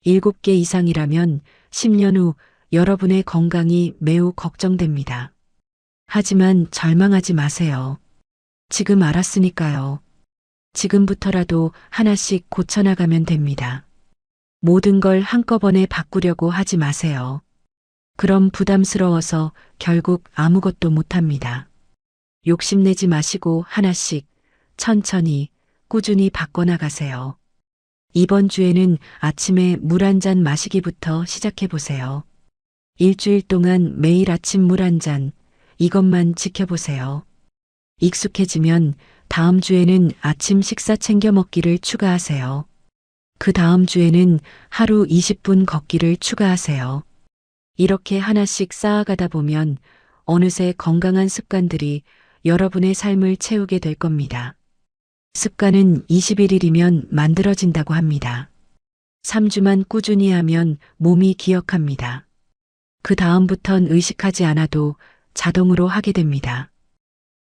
Speaker 1: 7개 이상이라면 10년 후 여러분의 건강이 매우 걱정됩니다. 하지만 절망하지 마세요. 지금 알았으니까요. 지금부터라도 하나씩 고쳐나가면 됩니다. 모든 걸 한꺼번에 바꾸려고 하지 마세요. 그럼 부담스러워서 결국 아무것도 못합니다. 욕심내지 마시고 하나씩 천천히 꾸준히 바꿔나가세요. 이번 주에는 아침에 물 한 잔 마시기부터 시작해 보세요. 일주일 동안 매일 아침 물 한 잔, 이것만 지켜보세요. 익숙해지면 다음 주에는 아침 식사 챙겨 먹기를 추가하세요. 그 다음 주에는 하루 20분 걷기를 추가하세요. 이렇게 하나씩 쌓아가다 보면 어느새 건강한 습관들이 여러분의 삶을 채우게 될 겁니다. 습관은 21일이면 만들어진다고 합니다. 3주만 꾸준히 하면 몸이 기억합니다. 그 다음부턴 의식하지 않아도 자동으로 하게 됩니다.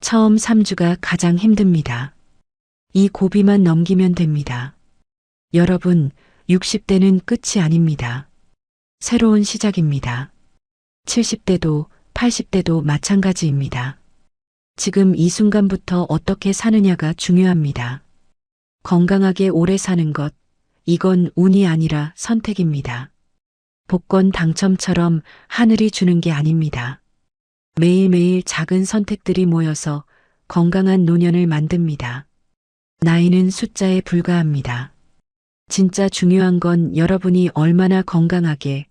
Speaker 1: 처음 3주가 가장 힘듭니다. 이 고비만 넘기면 됩니다. 여러분, 60대는 끝이 아닙니다. 새로운 시작입니다. 70대도 80대도 마찬가지입니다. 지금 이 순간부터 어떻게 사느냐가 중요합니다. 건강하게 오래 사는 것, 이건 운이 아니라 선택입니다. 복권 당첨처럼 하늘이 주는 게 아닙니다. 매일매일 작은 선택들이 모여서 건강한 노년을 만듭니다. 나이는 숫자에 불과합니다. 진짜 중요한 건 여러분이 얼마나 건강하게,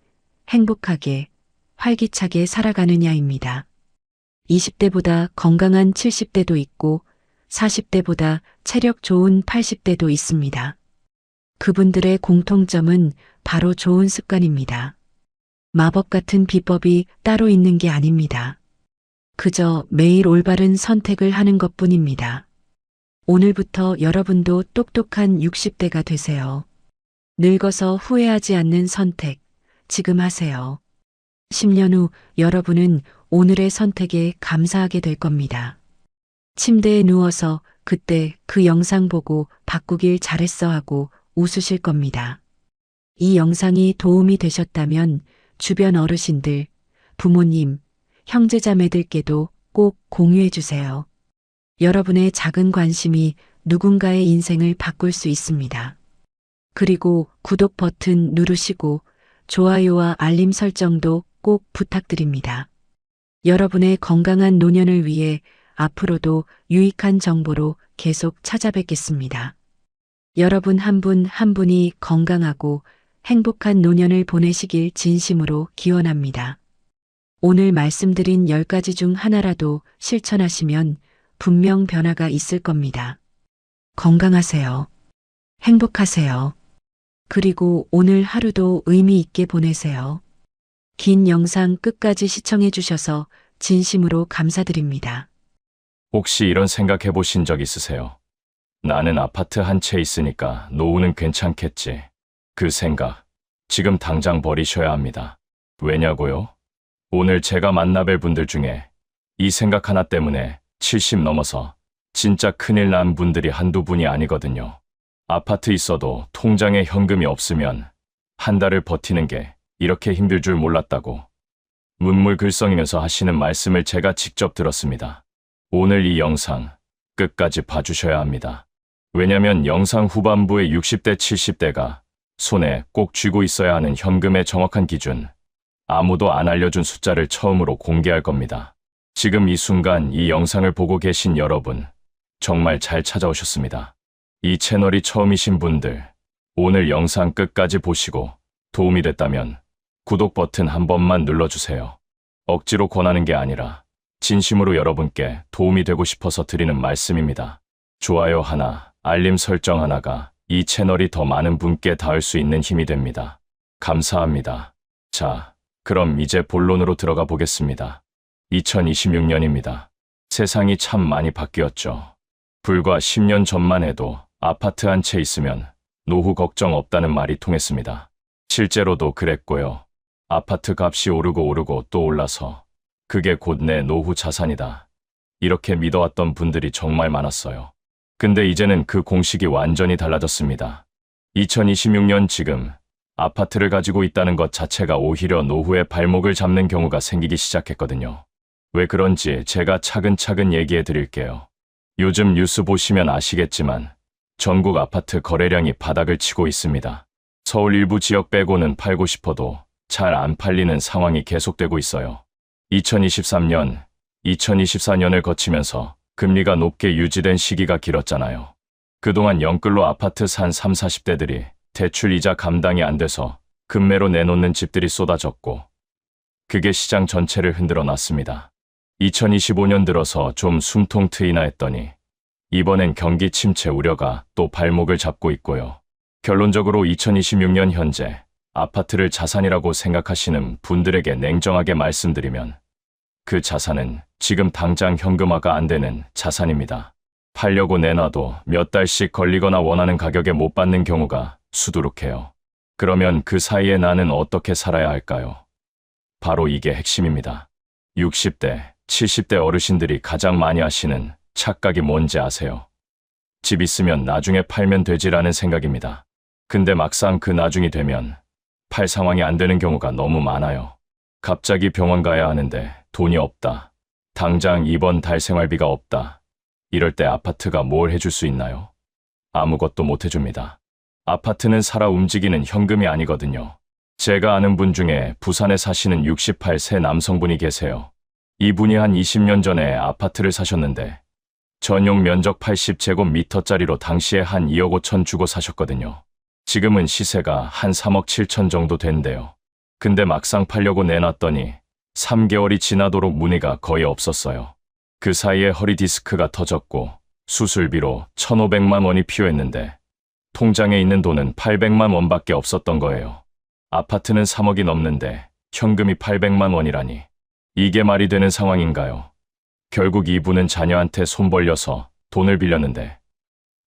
Speaker 1: 행복하게, 활기차게 살아가느냐입니다. 20대보다 건강한 70대도 있고 40대보다 체력 좋은 80대도 있습니다. 그분들의 공통점은 바로 좋은 습관입니다. 마법 같은 비법이 따로 있는 게 아닙니다. 그저 매일 올바른 선택을 하는 것뿐입니다. 오늘부터 여러분도 똑똑한 60대가 되세요. 늙어서 후회하지 않는 선택, 지금 하세요. 10년 후 여러분은 오늘의 선택에 감사하게 될 겁니다. 침대에 누워서 그때 그 영상 보고 바꾸길 잘했어 하고 웃으실 겁니다. 이 영상이 도움이 되셨다면 주변 어르신들, 부모님, 형제자매들께도 꼭 공유해 주세요. 여러분의 작은 관심이 누군가의 인생을 바꿀 수 있습니다. 그리고 구독 버튼 누르시고 좋아요와 알림 설정도 꼭 부탁드립니다. 여러분의 건강한 노년을 위해 앞으로도 유익한 정보로 계속 찾아뵙겠습니다. 여러분 한 분 한 분이 건강하고 행복한 노년을 보내시길 진심으로 기원합니다. 오늘 말씀드린 10가지 중 하나라도 실천하시면 분명 변화가 있을 겁니다. 건강하세요. 행복하세요. 그리고 오늘 하루도 의미 있게 보내세요. 긴 영상 끝까지 시청해 주셔서 진심으로 감사드립니다.
Speaker 2: 혹시 이런 생각해 보신 적 있으세요? 나는 아파트 한 채 있으니까 노후는 괜찮겠지. 그 생각, 지금 당장 버리셔야 합니다. 왜냐고요? 오늘 제가 만나뵐 분들 중에 이 생각 하나 때문에 70 넘어서 진짜 큰일 난 분들이 한두 분이 아니거든요. 아파트 있어도 통장에 현금이 없으면 한 달을 버티는 게 이렇게 힘들 줄 몰랐다고 문물글썽이면서 하시는 말씀을 제가 직접 들었습니다. 오늘 이 영상 끝까지 봐주셔야 합니다. 왜냐면 영상 후반부의 60대, 70대가 손에 꼭 쥐고 있어야 하는 현금의 정확한 기준, 아무도 안 알려준 숫자를 처음으로 공개할 겁니다. 지금 이 순간 이 영상을 보고 계신 여러분, 정말 잘 찾아오셨습니다. 이 채널이 처음이신 분들, 오늘 영상 끝까지 보시고 도움이 됐다면 구독 버튼 한 번만 눌러주세요. 억지로 권하는 게 아니라 진심으로 여러분께 도움이 되고 싶어서 드리는 말씀입니다. 좋아요 하나, 알림 설정 하나가 이 채널이 더 많은 분께 닿을 수 있는 힘이 됩니다. 감사합니다. 자, 그럼 이제 본론으로 들어가 보겠습니다. 2026년입니다. 세상이 참 많이 바뀌었죠. 불과 10년 전만 해도 아파트 한 채 있으면 노후 걱정 없다는 말이 통했습니다. 실제로도 그랬고요. 아파트 값이 오르고 또 올라서 그게 곧 내 노후 자산이다. 이렇게 믿어왔던 분들이 정말 많았어요. 근데 이제는 그 공식이 완전히 달라졌습니다. 2026년 지금 아파트를 가지고 있다는 것 자체가 오히려 노후의 발목을 잡는 경우가 생기기 시작했거든요. 왜 그런지 제가 차근차근 얘기해 드릴게요. 요즘 뉴스 보시면 아시겠지만 전국 아파트 거래량이 바닥을 치고 있습니다. 서울 일부 지역 빼고는 팔고 싶어도 잘 안 팔리는 상황이 계속되고 있어요. 2023년, 2024년을 거치면서 금리가 높게 유지된 시기가 길었잖아요. 그동안 영끌로 아파트 산 30, 40대들이 대출 이자 감당이 안 돼서 급매로 내놓는 집들이 쏟아졌고 그게 시장 전체를 흔들어 놨습니다. 2025년 들어서 좀 숨통 트이나 했더니 이번엔 경기 침체 우려가 또 발목을 잡고 있고요. 결론적으로 2026년 현재 아파트를 자산이라고 생각하시는 분들에게 냉정하게 말씀드리면 그 자산은 지금 당장 현금화가 안 되는 자산입니다. 팔려고 내놔도 몇 달씩 걸리거나 원하는 가격에 못 받는 경우가 수두룩해요. 그러면 그 사이에 나는 어떻게 살아야 할까요? 바로 이게 핵심입니다. 60대, 70대 어르신들이 가장 많이 하시는 착각이 뭔지 아세요? 집 있으면 나중에 팔면 되지라는 생각입니다. 근데 막상 그 나중이 되면 팔 상황이 안 되는 경우가 너무 많아요. 갑자기 병원 가야 하는데 돈이 없다. 당장 이번 달 생활비가 없다. 이럴 때 아파트가 뭘 해줄 수 있나요? 아무것도 못 해줍니다. 아파트는 살아 움직이는 현금이 아니거든요. 제가 아는 분 중에 부산에 사시는 68세 남성분이 계세요. 이분이 한 20년 전에 아파트를 사셨는데 전용 면적 80제곱미터짜리로 당시에 한 2억 5천 주고 사셨거든요. 지금은 시세가 한 3억 7천 정도 된대요. 근데 막상 팔려고 내놨더니 3개월이 지나도록 문의가 거의 없었어요. 그 사이에 허리 디스크가 터졌고 수술비로 1,500만 원이 필요했는데 통장에 있는 돈은 800만 원밖에 없었던 거예요. 아파트는 3억이 넘는데 현금이 800만 원이라니. 이게 말이 되는 상황인가요? 결국 이분은 자녀한테 손 벌려서 돈을 빌렸는데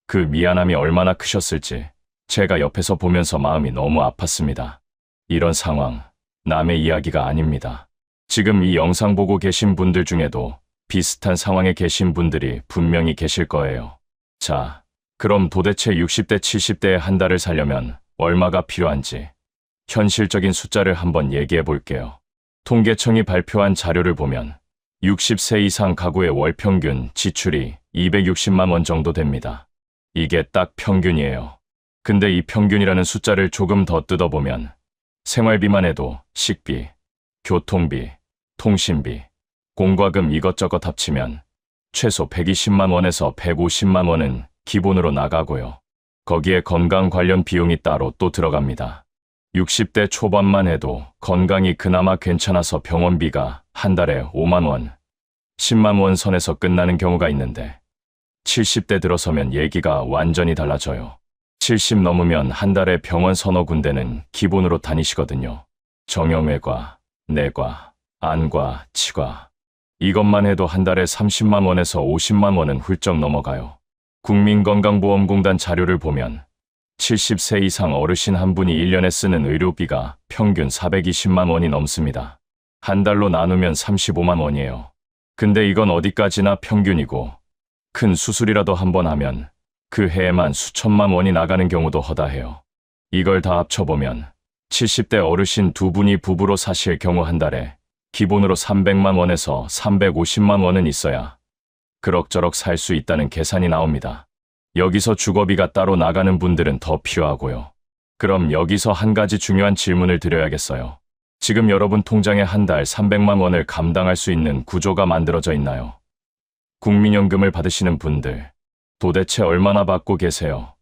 Speaker 2: 그 미안함이 얼마나 크셨을지 제가 옆에서 보면서 마음이 너무 아팠습니다. 이런 상황, 남의 이야기가 아닙니다. 지금 이 영상 보고 계신 분들 중에도 비슷한 상황에 계신 분들이 분명히 계실 거예요. 자, 그럼 도대체 60대, 70대의 한 달을 살려면 얼마가 필요한지 현실적인 숫자를 한번 얘기해 볼게요. 통계청이 발표한 자료를 보면 60세 이상 가구의 월 평균 지출이 260만 원 정도 됩니다. 이게 딱 평균이에요. 근데 이 평균이라는 숫자를 조금 더 뜯어보면 생활비만 해도 식비, 교통비, 통신비, 공과금 이것저것 합치면 최소 120만 원에서 150만 원은 기본으로 나가고요. 거기에 건강 관련 비용이 따로 또 들어갑니다. 60대 초반만 해도 건강이 그나마 괜찮아서 병원비가 한 달에 5만 원, 10만 원 선에서 끝나는 경우가 있는데 70대 들어서면 얘기가 완전히 달라져요. 70 넘으면 한 달에 병원 서너 군데는 기본으로 다니시거든요. 정형외과, 내과, 안과, 치과. 이것만 해도 한 달에 30만 원에서 50만 원은 훌쩍 넘어가요. 국민건강보험공단 자료를 보면 70세 이상 어르신 한 분이 1년에 쓰는 의료비가 평균 420만 원이 넘습니다. 한 달로 나누면 35만 원이에요. 근데 이건 어디까지나 평균이고 큰 수술이라도 한번 하면 그 해에만 수천만 원이 나가는 경우도 허다해요. 이걸 다 합쳐보면 70대 어르신 두 분이 부부로 사실 경우 한 달에 기본으로 300만 원에서 350만 원은 있어야 그럭저럭 살 수 있다는 계산이 나옵니다. 여기서 주거비가 따로 나가는 분들은 더 필요하고요. 그럼 여기서 한 가지 중요한 질문을 드려야겠어요. 지금 여러분 통장에 한 달 300만 원을 감당할 수 있는 구조가 만들어져 있나요? 국민연금을 받으시는 분들, 도대체 얼마나 받고 계세요?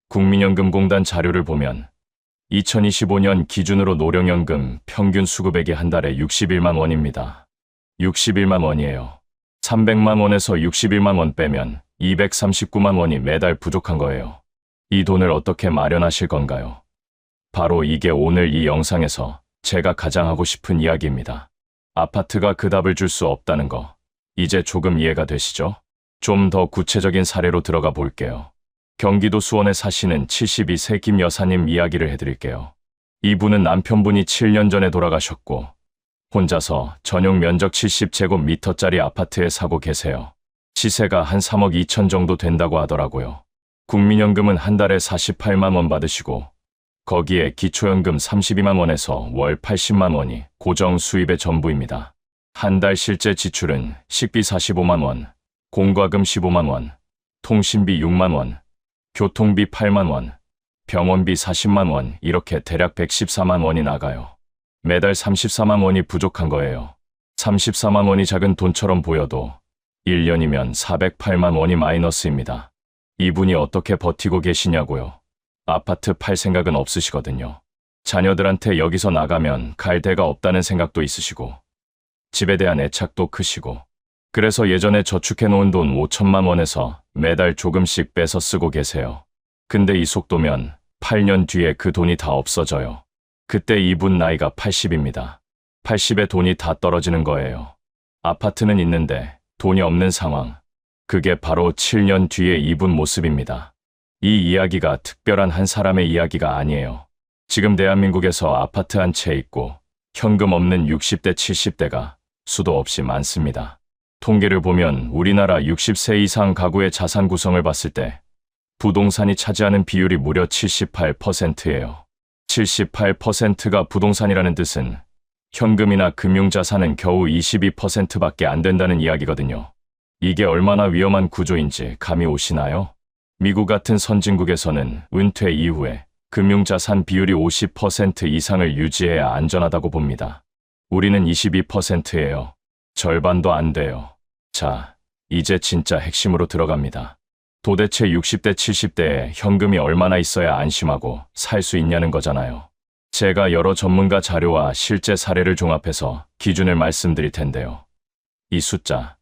Speaker 2: 국민연금공단 자료를 보면 2025년 기준으로 노령연금 평균 수급액이 한 달에 61만 원입니다. 61만 원이에요. 300만 원에서 61만 원 빼면 239만 원이 매달 부족한 거예요. 이 돈을 어떻게 마련하실 건가요? 바로 이게 오늘 이 영상에서 제가 가장 하고 싶은 이야기입니다. 아파트가 그 답을 줄 수 없다는 거, 이제 조금 이해가 되시죠? 좀 더 구체적인 사례로 들어가 볼게요. 경기도 수원에 사시는 72세 김 여사님 이야기를 해드릴게요. 이분은 남편분이 7년 전에 돌아가셨고 혼자서 전용 면적 70제곱미터짜리 아파트에 사고 계세요. 시세가 한 3억 2천 정도 된다고 하더라고요. 국민연금은 한 달에 48만 원 받으시고 거기에 기초연금 32만 원에서 월 80만 원이 고정 수입의 전부입니다. 한 달 실제 지출은 식비 45만 원, 공과금 15만 원, 통신비 6만 원, 교통비 8만 원, 병원비 40만 원, 이렇게 대략 114만 원이 나가요. 매달 34만 원이 부족한 거예요. 34만 원이 작은 돈처럼 보여도 1년이면 408만 원이 마이너스입니다. 이분이 어떻게 버티고 계시냐고요? 아파트 팔 생각은 없으시거든요. 자녀들한테 여기서 나가면 갈 데가 없다는 생각도 있으시고 집에 대한 애착도 크시고 그래서 예전에 저축해놓은 돈 5천만 원에서 매달 조금씩 빼서 쓰고 계세요. 근데 이 속도면 8년 뒤에 그 돈이 다 없어져요. 그때 이분 나이가 80입니다. 80에 돈이 다 떨어지는 거예요. 아파트는 있는데 돈이 없는 상황. 그게 바로 7년 뒤에 이분 모습입니다. 이 이야기가 특별한 한 사람의 이야기가 아니에요. 지금 대한민국에서 아파트 한 채 있고 현금 없는 60대, 70대가 수도 없이 많습니다. 통계를 보면 우리나라 60세 이상 가구의 자산 구성을 봤을 때 부동산이 차지하는 비율이 무려 78%예요. 78%가 부동산이라는 뜻은 현금이나 금융자산은 겨우 22%밖에 안 된다는 이야기거든요. 이게 얼마나 위험한 구조인지 감이 오시나요? 미국 같은 선진국에서는 은퇴 이후에 금융자산 비율이 50% 이상을 유지해야 안전하다고 봅니다. 우리는 22%예요. 절반도 안 돼요. 자, 이제 진짜 핵심으로 들어갑니다. 도대체 60대, 70대에 현금이 얼마나 있어야 안심하고 살 수 있냐는 거잖아요. 제가 여러 전문가 자료와 실제 사례를 종합해서 기준을 말씀드릴 텐데요. 이 숫자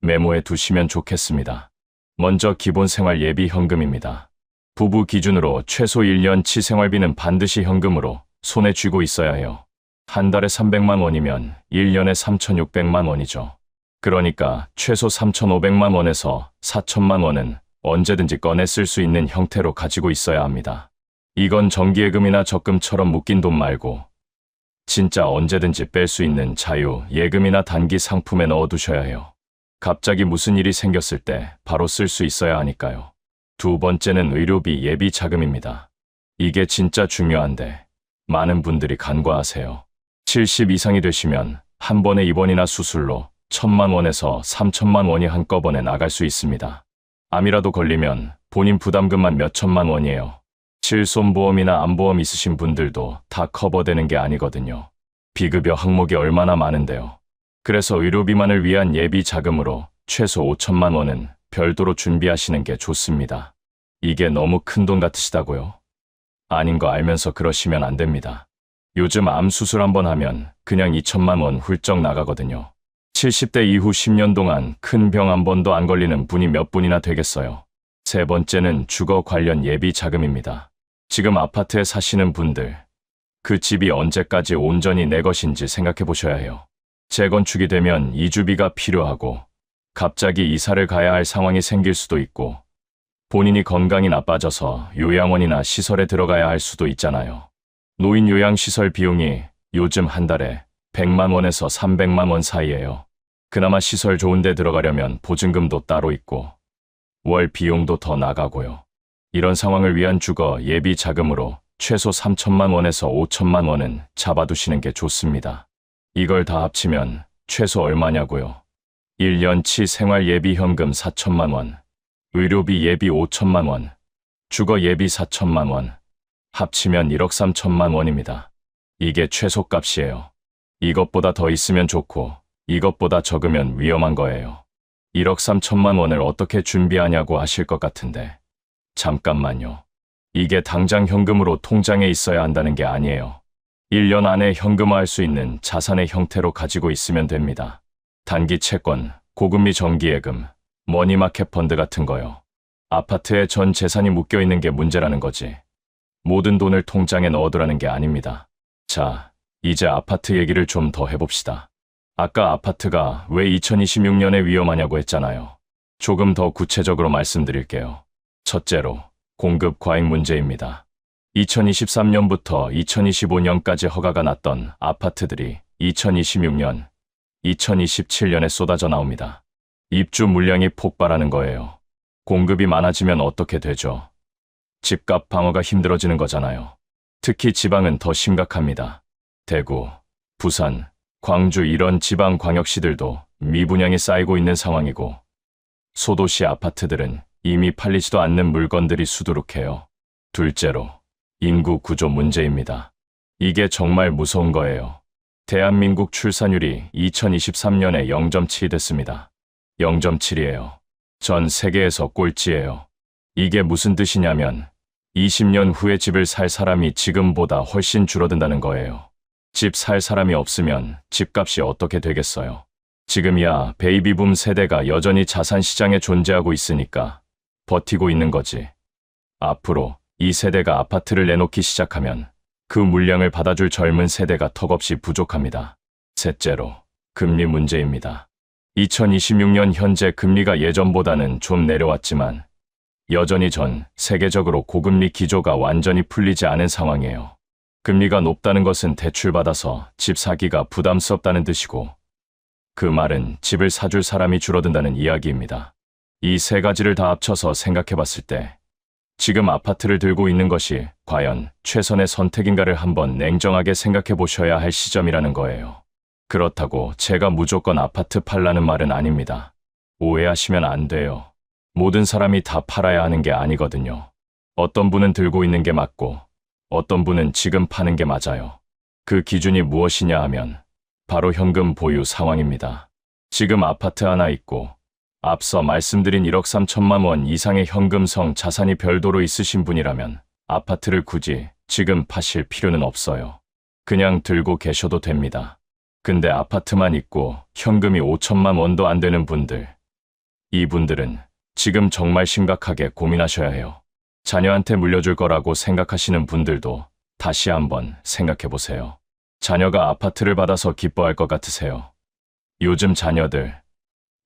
Speaker 2: 메모해 두시면 좋겠습니다. 먼저 기본생활 예비 현금입니다. 부부 기준으로 최소 1년치 생활비는 반드시 현금으로 손에 쥐고 있어야 해요. 한 달에 300만 원이면 1년에 3,600만 원이죠. 그러니까 최소 3,500만 원에서 4천만 원은 언제든지 꺼내 쓸 수 있는 형태로 가지고 있어야 합니다. 이건 정기예금이나 적금처럼 묶인 돈 말고 진짜 언제든지 뺄 수 있는 자유, 예금이나 단기 상품에 넣어두셔야 해요. 갑자기 무슨 일이 생겼을 때 바로 쓸 수 있어야 하니까요. 두 번째는 의료비 예비 자금입니다. 이게 진짜 중요한데 많은 분들이 간과하세요. 70 이상이 되시면 한 번에 입원이나 수술로 1,000만 원에서 3,000만 원이 한꺼번에 나갈 수 있습니다. 암이라도 걸리면 본인 부담금만 몇 천만 원이에요. 실손보험이나 암보험 있으신 분들도 다 커버되는 게 아니거든요. 비급여 항목이 얼마나 많은데요. 그래서 의료비만을 위한 예비 자금으로 최소 5천만 원은 별도로 준비하시는 게 좋습니다. 이게 너무 큰 돈 같으시다고요? 아닌 거 알면서 그러시면 안 됩니다. 요즘 암 수술 한번 하면 그냥 2천만 원 훌쩍 나가거든요. 70대 이후 10년 동안 큰 병 한 번도 안 걸리는 분이 몇 분이나 되겠어요. 세 번째는 주거 관련 예비 자금입니다. 지금 아파트에 사시는 분들, 그 집이 언제까지 온전히 내 것인지 생각해 보셔야 해요. 재건축이 되면 이주비가 필요하고 갑자기 이사를 가야 할 상황이 생길 수도 있고 본인이 건강이 나빠져서 요양원이나 시설에 들어가야 할 수도 있잖아요. 노인 요양시설 비용이 요즘 한 달에 100만 원에서 300만 원 사이예요. 그나마 시설 좋은 데 들어가려면 보증금도 따로 있고 월 비용도 더 나가고요. 이런 상황을 위한 주거 예비 자금으로 최소 3천만 원에서 5천만 원은 잡아두시는 게 좋습니다. 이걸 다 합치면 최소 얼마냐고요? 1년치 생활 예비 현금 4천만 원, 의료비 예비 5천만 원, 주거 예비 4천만 원, 합치면 1억 3천만 원입니다. 이게 최소값이에요. 이것보다 더 있으면 좋고 이것보다 적으면 위험한 거예요. 1억 3천만 원을 어떻게 준비하냐고 하실 것 같은데 잠깐만요. 이게 당장 현금으로 통장에 있어야 한다는 게 아니에요. 1년 안에 현금화할 수 있는 자산의 형태로 가지고 있으면 됩니다. 단기 채권, 고금리 정기예금, 머니마켓 펀드 같은 거요. 아파트에 전 재산이 묶여 있는 게 문제라는 거지. 모든 돈을 통장에 넣어두라는 게 아닙니다. 자, 이제 아파트 얘기를 좀 더 해봅시다. 아까 아파트가 왜 2026년에 위험하냐고 했잖아요. 조금 더 구체적으로 말씀드릴게요. 첫째로, 공급 과잉 문제입니다. 2023년부터 2025년까지 허가가 났던 아파트들이 2026년, 2027년에 쏟아져 나옵니다. 입주 물량이 폭발하는 거예요. 공급이 많아지면 어떻게 되죠? 집값 방어가 힘들어지는 거잖아요. 특히 지방은 더 심각합니다. 대구, 부산, 광주 이런 지방 광역시들도 미분양이 쌓이고 있는 상황이고 소도시 아파트들은 이미 팔리지도 않는 물건들이 수두룩해요. 둘째로, 인구 구조 문제입니다. 이게 정말 무서운 거예요. 대한민국 출산율이 2023년에 0.7 됐습니다. 0.7이에요. 전 세계에서 꼴찌예요. 이게 무슨 뜻이냐면 20년 후에 집을 살 사람이 지금보다 훨씬 줄어든다는 거예요. 집 살 사람이 없으면 집값이 어떻게 되겠어요? 지금이야 베이비붐 세대가 여전히 자산 시장에 존재하고 있으니까 버티고 있는 거지. 앞으로 이 세대가 아파트를 내놓기 시작하면 그 물량을 받아줄 젊은 세대가 턱없이 부족합니다. 셋째로, 금리 문제입니다. 2026년 현재 금리가 예전보다는 좀 내려왔지만 여전히 전 세계적으로 고금리 기조가 완전히 풀리지 않은 상황이에요. 금리가 높다는 것은 대출받아서 집 사기가 부담스럽다는 뜻이고 그 말은 집을 사줄 사람이 줄어든다는 이야기입니다. 이 세 가지를 다 합쳐서 생각해 봤을 때 지금 아파트를 들고 있는 것이 과연 최선의 선택인가를 한번 냉정하게 생각해 보셔야 할 시점이라는 거예요. 그렇다고 제가 무조건 아파트 팔라는 말은 아닙니다. 오해하시면 안 돼요. 모든 사람이 다 팔아야 하는 게 아니거든요. 어떤 분은 들고 있는 게 맞고 어떤 분은 지금 파는 게 맞아요. 그 기준이 무엇이냐 하면 바로 현금 보유 상황입니다. 지금 아파트 하나 있고 앞서 말씀드린 1억 3천만 원 이상의 현금성 자산이 별도로 있으신 분이라면 아파트를 굳이 지금 파실 필요는 없어요. 그냥 들고 계셔도 됩니다. 근데 아파트만 있고 현금이 5천만 원도 안 되는 분들, 이분들은 지금 정말 심각하게 고민하셔야 해요. 자녀한테 물려줄 거라고 생각하시는 분들도 다시 한번 생각해 보세요. 자녀가 아파트를 받아서 기뻐할 것 같으세요? 요즘 자녀들,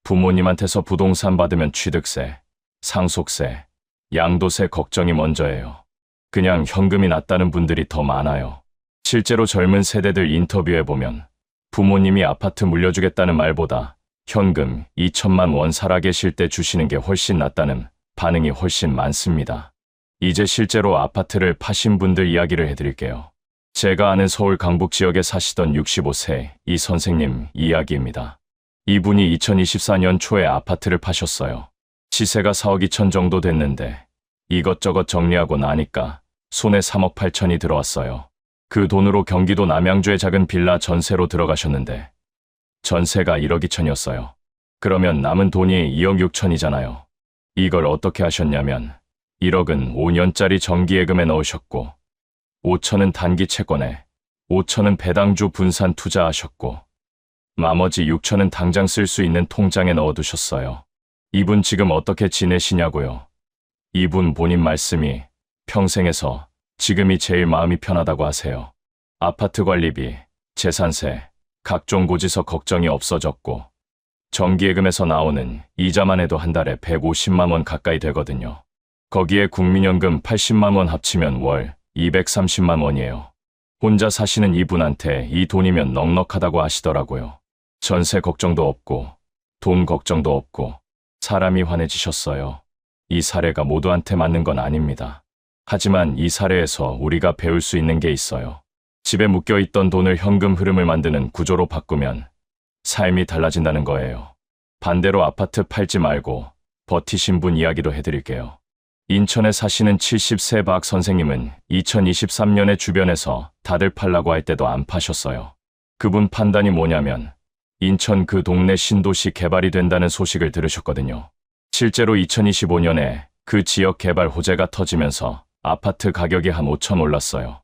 Speaker 2: 부모님한테서 부동산 받으면 취득세, 상속세, 양도세 걱정이 먼저예요. 그냥 현금이 낫다는 분들이 더 많아요. 실제로 젊은 세대들 인터뷰해보면 부모님이 아파트 물려주겠다는 말보다 현금 2천만 원 살아계실 때 주시는 게 훨씬 낫다는 반응이 훨씬 많습니다. 이제 실제로 아파트를 파신 분들 이야기를 해드릴게요. 제가 아는 서울 강북 지역에 사시던 65세 이 선생님 이야기입니다. 이분이 2024년 초에 아파트를 파셨어요. 시세가 4억 2천 정도 됐는데 이것저것 정리하고 나니까 손에 3억 8천이 들어왔어요. 그 돈으로 경기도 남양주의 작은 빌라 전세로 들어가셨는데 전세가 1억 2천이었어요. 그러면 남은 돈이 2억 6천이잖아요. 이걸 어떻게 하셨냐면 1억은 5년짜리 정기예금에 넣으셨고 5천은 단기 채권에 5천은 배당주 분산 투자하셨고 나머지 6천은 당장 쓸 수 있는 통장에 넣어두셨어요. 이분 지금 어떻게 지내시냐고요? 이분 본인 말씀이 평생에서 지금이 제일 마음이 편하다고 하세요. 아파트 관리비, 재산세, 각종 고지서 걱정이 없어졌고 정기예금에서 나오는 이자만 해도 한 달에 150만 원 가까이 되거든요. 거기에 국민연금 80만 원 합치면 월 230만 원이에요. 혼자 사시는 이분한테 이 돈이면 넉넉하다고 하시더라고요. 전세 걱정도 없고 돈 걱정도 없고 사람이 환해지셨어요. 이 사례가 모두한테 맞는 건 아닙니다. 하지만 이 사례에서 우리가 배울 수 있는 게 있어요. 집에 묶여있던 돈을 현금 흐름을 만드는 구조로 바꾸면 삶이 달라진다는 거예요. 반대로 아파트 팔지 말고 버티신 분 이야기도 해드릴게요. 인천에 사시는 70세 박 선생님은 2023년에 주변에서 다들 팔라고 할 때도 안 파셨어요. 그분 판단이 뭐냐면 인천 그 동네 신도시 개발이 된다는 소식을 들으셨거든요. 실제로 2025년에 그 지역 개발 호재가 터지면서 아파트 가격이 한 5천 올랐어요.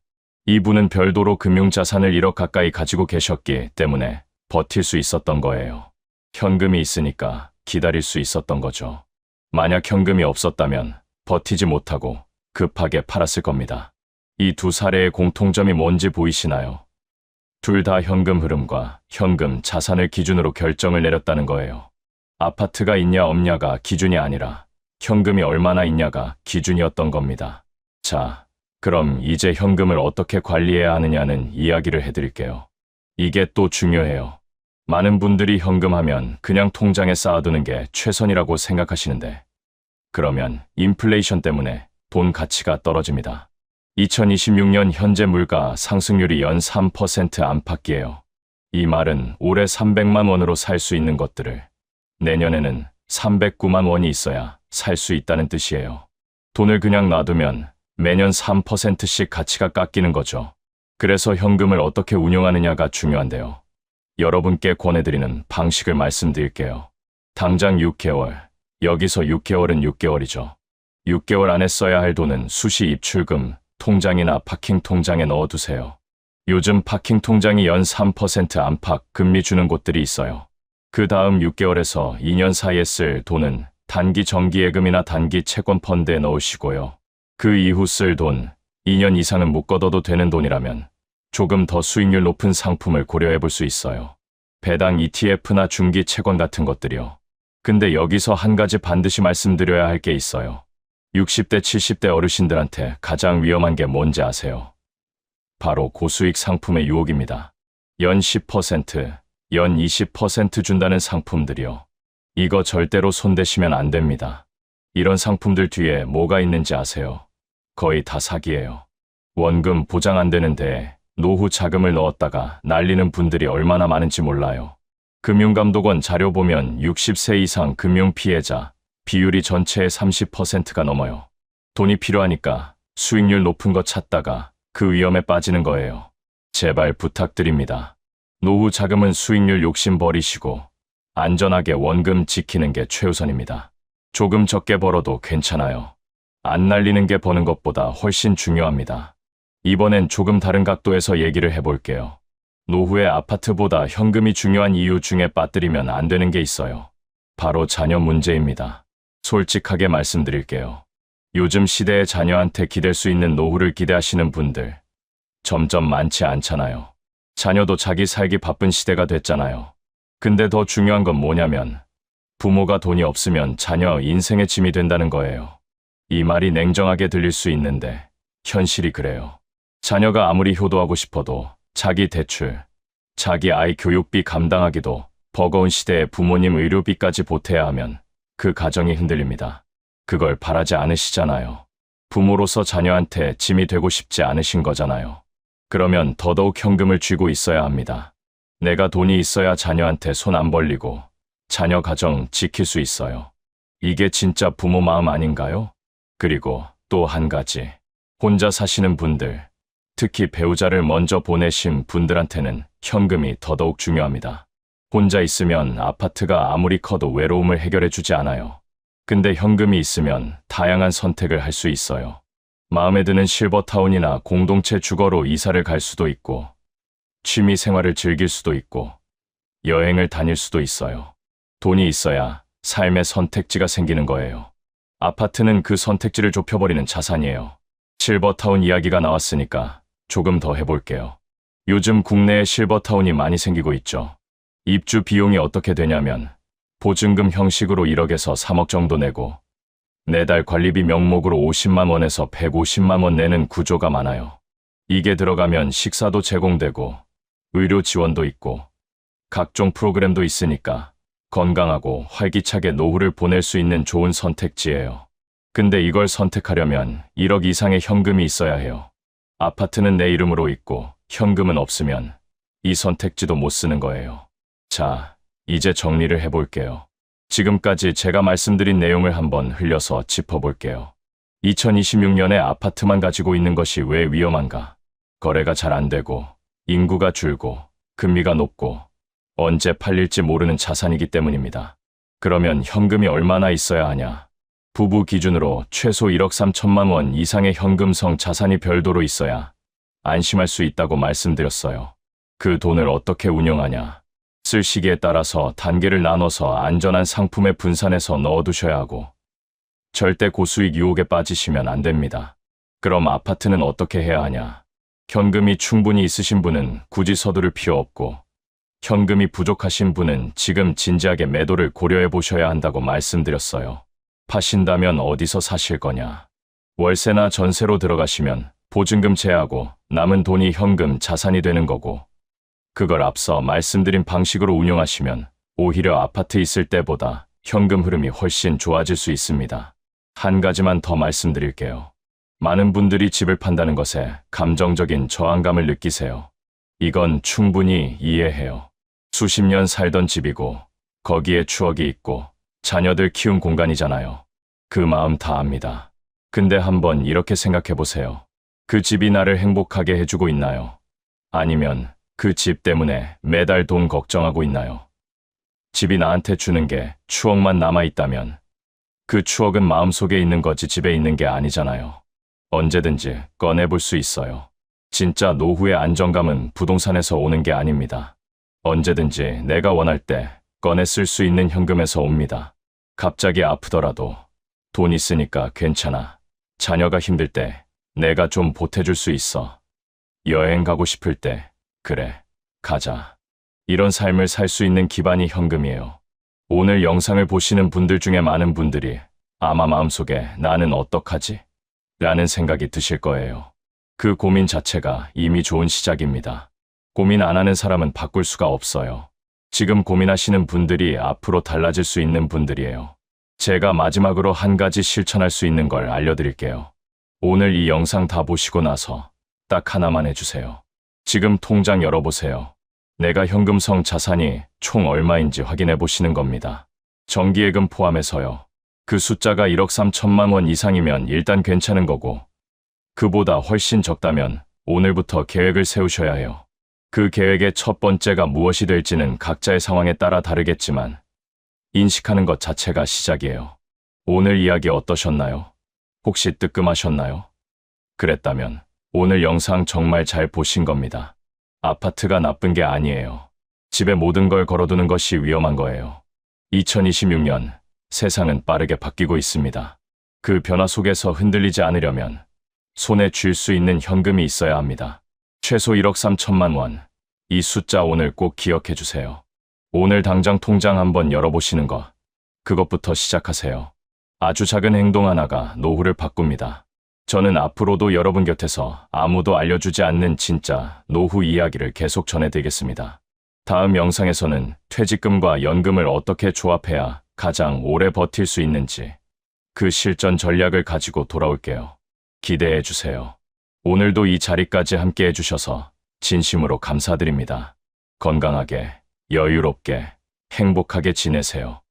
Speaker 2: 이분은 별도로 금융자산을 1억 가까이 가지고 계셨기 때문에 버틸 수 있었던 거예요. 현금이 있으니까 기다릴 수 있었던 거죠. 만약 현금이 없었다면 버티지 못하고 급하게 팔았을 겁니다. 이 두 사례의 공통점이 뭔지 보이시나요? 둘 다 현금 흐름과 현금 자산을 기준으로 결정을 내렸다는 거예요. 아파트가 있냐 없냐가 기준이 아니라 현금이 얼마나 있냐가 기준이었던 겁니다. 자, 그럼 이제 현금을 어떻게 관리해야 하느냐는 이야기를 해드릴게요. 이게 또 중요해요. 많은 분들이 현금하면 그냥 통장에 쌓아두는 게 최선이라고 생각하시는데 그러면 인플레이션 때문에 돈 가치가 떨어집니다. 2026년 현재 물가 상승률이 연 3% 안팎이에요. 이 말은 올해 300만 원으로 살 수 있는 것들을 내년에는 309만 원이 있어야 살 수 있다는 뜻이에요. 돈을 그냥 놔두면 매년 3%씩 가치가 깎이는 거죠. 그래서 현금을 어떻게 운용하느냐가 중요한데요. 여러분께 권해드리는 방식을 말씀드릴게요. 당장 6개월, 여기서 6개월은 6개월이죠. 6개월 안에 써야 할 돈은 수시 입출금, 통장이나 파킹 통장에 넣어두세요. 요즘 파킹 통장이 연 3% 안팎 금리 주는 곳들이 있어요. 그 다음 6개월에서 2년 사이에 쓸 돈은 단기 정기예금이나 단기 채권 펀드에 넣으시고요. 그 이후 쓸 돈, 2년 이상은 묶어둬도 되는 돈이라면 조금 더 수익률 높은 상품을 고려해 볼 수 있어요. 배당 ETF나 중기 채권 같은 것들이요. 근데 여기서 한 가지 반드시 말씀드려야 할 게 있어요. 60대, 70대 어르신들한테 가장 위험한 게 뭔지 아세요? 바로 고수익 상품의 유혹입니다. 연 10%, 연 20% 준다는 상품들이요. 이거 절대로 손대시면 안 됩니다. 이런 상품들 뒤에 뭐가 있는지 아세요? 거의 다 사기예요. 원금 보장 안 되는데 노후 자금을 넣었다가 날리는 분들이 얼마나 많은지 몰라요. 금융감독원 자료 보면 60세 이상 금융 피해자 비율이 전체의 30%가 넘어요. 돈이 필요하니까 수익률 높은 거 찾다가 그 위험에 빠지는 거예요. 제발 부탁드립니다. 노후 자금은 수익률 욕심 버리시고 안전하게 원금 지키는 게 최우선입니다. 조금 적게 벌어도 괜찮아요. 안 날리는 게 버는 것보다 훨씬 중요합니다. 이번엔 조금 다른 각도에서 얘기를 해볼게요. 노후에 아파트보다 현금이 중요한 이유 중에 빠뜨리면 안 되는 게 있어요. 바로 자녀 문제입니다. 솔직하게 말씀드릴게요. 요즘 시대의 자녀한테 기댈 수 있는 노후를 기대하시는 분들 점점 많지 않잖아요. 자녀도 자기 살기 바쁜 시대가 됐잖아요. 근데 더 중요한 건 뭐냐면 부모가 돈이 없으면 자녀 인생의 짐이 된다는 거예요. 이 말이 냉정하게 들릴 수 있는데 현실이 그래요. 자녀가 아무리 효도하고 싶어도 자기 대출, 자기 아이 교육비 감당하기도 버거운 시대에 부모님 의료비까지 보태야 하면 그 가정이 흔들립니다. 그걸 바라지 않으시잖아요. 부모로서 자녀한테 짐이 되고 싶지 않으신 거잖아요. 그러면 더더욱 현금을 쥐고 있어야 합니다. 내가 돈이 있어야 자녀한테 손 안 벌리고 자녀 가정 지킬 수 있어요. 이게 진짜 부모 마음 아닌가요? 그리고 또 한 가지. 혼자 사시는 분들, 특히 배우자를 먼저 보내신 분들한테는 현금이 더더욱 중요합니다. 혼자 있으면 아파트가 아무리 커도 외로움을 해결해 주지 않아요. 근데 현금이 있으면 다양한 선택을 할 수 있어요. 마음에 드는 실버타운이나 공동체 주거로 이사를 갈 수도 있고, 취미 생활을 즐길 수도 있고, 여행을 다닐 수도 있어요. 돈이 있어야 삶의 선택지가 생기는 거예요. 아파트는 그 선택지를 좁혀버리는 자산이에요. 실버타운 이야기가 나왔으니까 조금 더 해볼게요. 요즘 국내에 실버타운이 많이 생기고 있죠. 입주 비용이 어떻게 되냐면 보증금 형식으로 1억에서 3억 정도 내고 매달 관리비 명목으로 50만 원에서 150만 원 내는 구조가 많아요. 이게 들어가면 식사도 제공되고 의료 지원도 있고 각종 프로그램도 있으니까 건강하고 활기차게 노후를 보낼 수 있는 좋은 선택지예요. 근데 이걸 선택하려면 1억 이상의 현금이 있어야 해요. 아파트는 내 이름으로 있고 현금은 없으면 이 선택지도 못 쓰는 거예요. 자, 이제 정리를 해볼게요. 지금까지 제가 말씀드린 내용을 한번 흘려서 짚어볼게요. 2026년에 아파트만 가지고 있는 것이 왜 위험한가? 거래가 잘 안 되고, 인구가 줄고, 금리가 높고, 언제 팔릴지 모르는 자산이기 때문입니다. 그러면 현금이 얼마나 있어야 하냐? 부부 기준으로 최소 1억 3천만 원 이상의 현금성 자산이 별도로 있어야 안심할 수 있다고 말씀드렸어요. 그 돈을 어떻게 운영하냐? 쓸 시기에 따라서 단계를 나눠서 안전한 상품에 분산해서 넣어두셔야 하고, 절대 고수익 유혹에 빠지시면 안 됩니다. 그럼 아파트는 어떻게 해야 하냐? 현금이 충분히 있으신 분은 굳이 서두를 필요 없고, 현금이 부족하신 분은 지금 진지하게 매도를 고려해 보셔야 한다고 말씀드렸어요. 파신다면 어디서 사실 거냐? 월세나 전세로 들어가시면 보증금 제하고 남은 돈이 현금 자산이 되는 거고, 그걸 앞서 말씀드린 방식으로 운용하시면 오히려 아파트 있을 때보다 현금 흐름이 훨씬 좋아질 수 있습니다. 한 가지만 더 말씀드릴게요. 많은 분들이 집을 판다는 것에 감정적인 저항감을 느끼세요. 이건 충분히 이해해요. 수십 년 살던 집이고 거기에 추억이 있고 자녀들 키운 공간이잖아요. 그 마음 다 압니다. 근데 한번 이렇게 생각해 보세요. 그 집이 나를 행복하게 해주고 있나요? 아니면 그 집 때문에 매달 돈 걱정하고 있나요? 집이 나한테 주는 게 추억만 남아있다면 그 추억은 마음속에 있는 거지 집에 있는 게 아니잖아요. 언제든지 꺼내볼 수 있어요. 진짜 노후의 안정감은 부동산에서 오는 게 아닙니다. 언제든지 내가 원할 때 꺼내 쓸 수 있는 현금에서 옵니다. 갑자기 아프더라도 돈 있으니까 괜찮아. 자녀가 힘들 때 내가 좀 보태줄 수 있어. 여행 가고 싶을 때 그래, 가자. 이런 삶을 살 수 있는 기반이 현금이에요. 오늘 영상을 보시는 분들 중에 많은 분들이 아마 마음속에 나는 어떡하지? 라는 생각이 드실 거예요. 그 고민 자체가 이미 좋은 시작입니다. 고민 안 하는 사람은 바꿀 수가 없어요. 지금 고민하시는 분들이 앞으로 달라질 수 있는 분들이에요. 제가 마지막으로 한 가지 실천할 수 있는 걸 알려드릴게요. 오늘 이 영상 다 보시고 나서 딱 하나만 해주세요. 지금 통장 열어보세요. 내가 현금성 자산이 총 얼마인지 확인해 보시는 겁니다. 정기예금 포함해서요. 그 숫자가 1억 3천만 원 이상이면 일단 괜찮은 거고, 그보다 훨씬 적다면 오늘부터 계획을 세우셔야 해요. 그 계획의 첫 번째가 무엇이 될지는 각자의 상황에 따라 다르겠지만 인식하는 것 자체가 시작이에요. 오늘 이야기 어떠셨나요? 혹시 뜨끔하셨나요? 그랬다면 오늘 영상 정말 잘 보신 겁니다. 아파트가 나쁜 게 아니에요. 집에 모든 걸 걸어두는 것이 위험한 거예요. 2026년 세상은 빠르게 바뀌고 있습니다. 그 변화 속에서 흔들리지 않으려면 손에 쥘 수 있는 현금이 있어야 합니다. 최소 1억 3천만 원. 이 숫자 오늘 꼭 기억해 주세요. 오늘 당장 통장 한번 열어보시는 것. 그것부터 시작하세요. 아주 작은 행동 하나가 노후를 바꿉니다. 저는 앞으로도 여러분 곁에서 아무도 알려주지 않는 진짜 노후 이야기를 계속 전해드리겠습니다. 다음 영상에서는 퇴직금과 연금을 어떻게 조합해야 가장 오래 버틸 수 있는지 그 실전 전략을 가지고 돌아올게요. 기대해 주세요. 오늘도 이 자리까지 함께 해주셔서 진심으로 감사드립니다. 건강하게, 여유롭게, 행복하게 지내세요.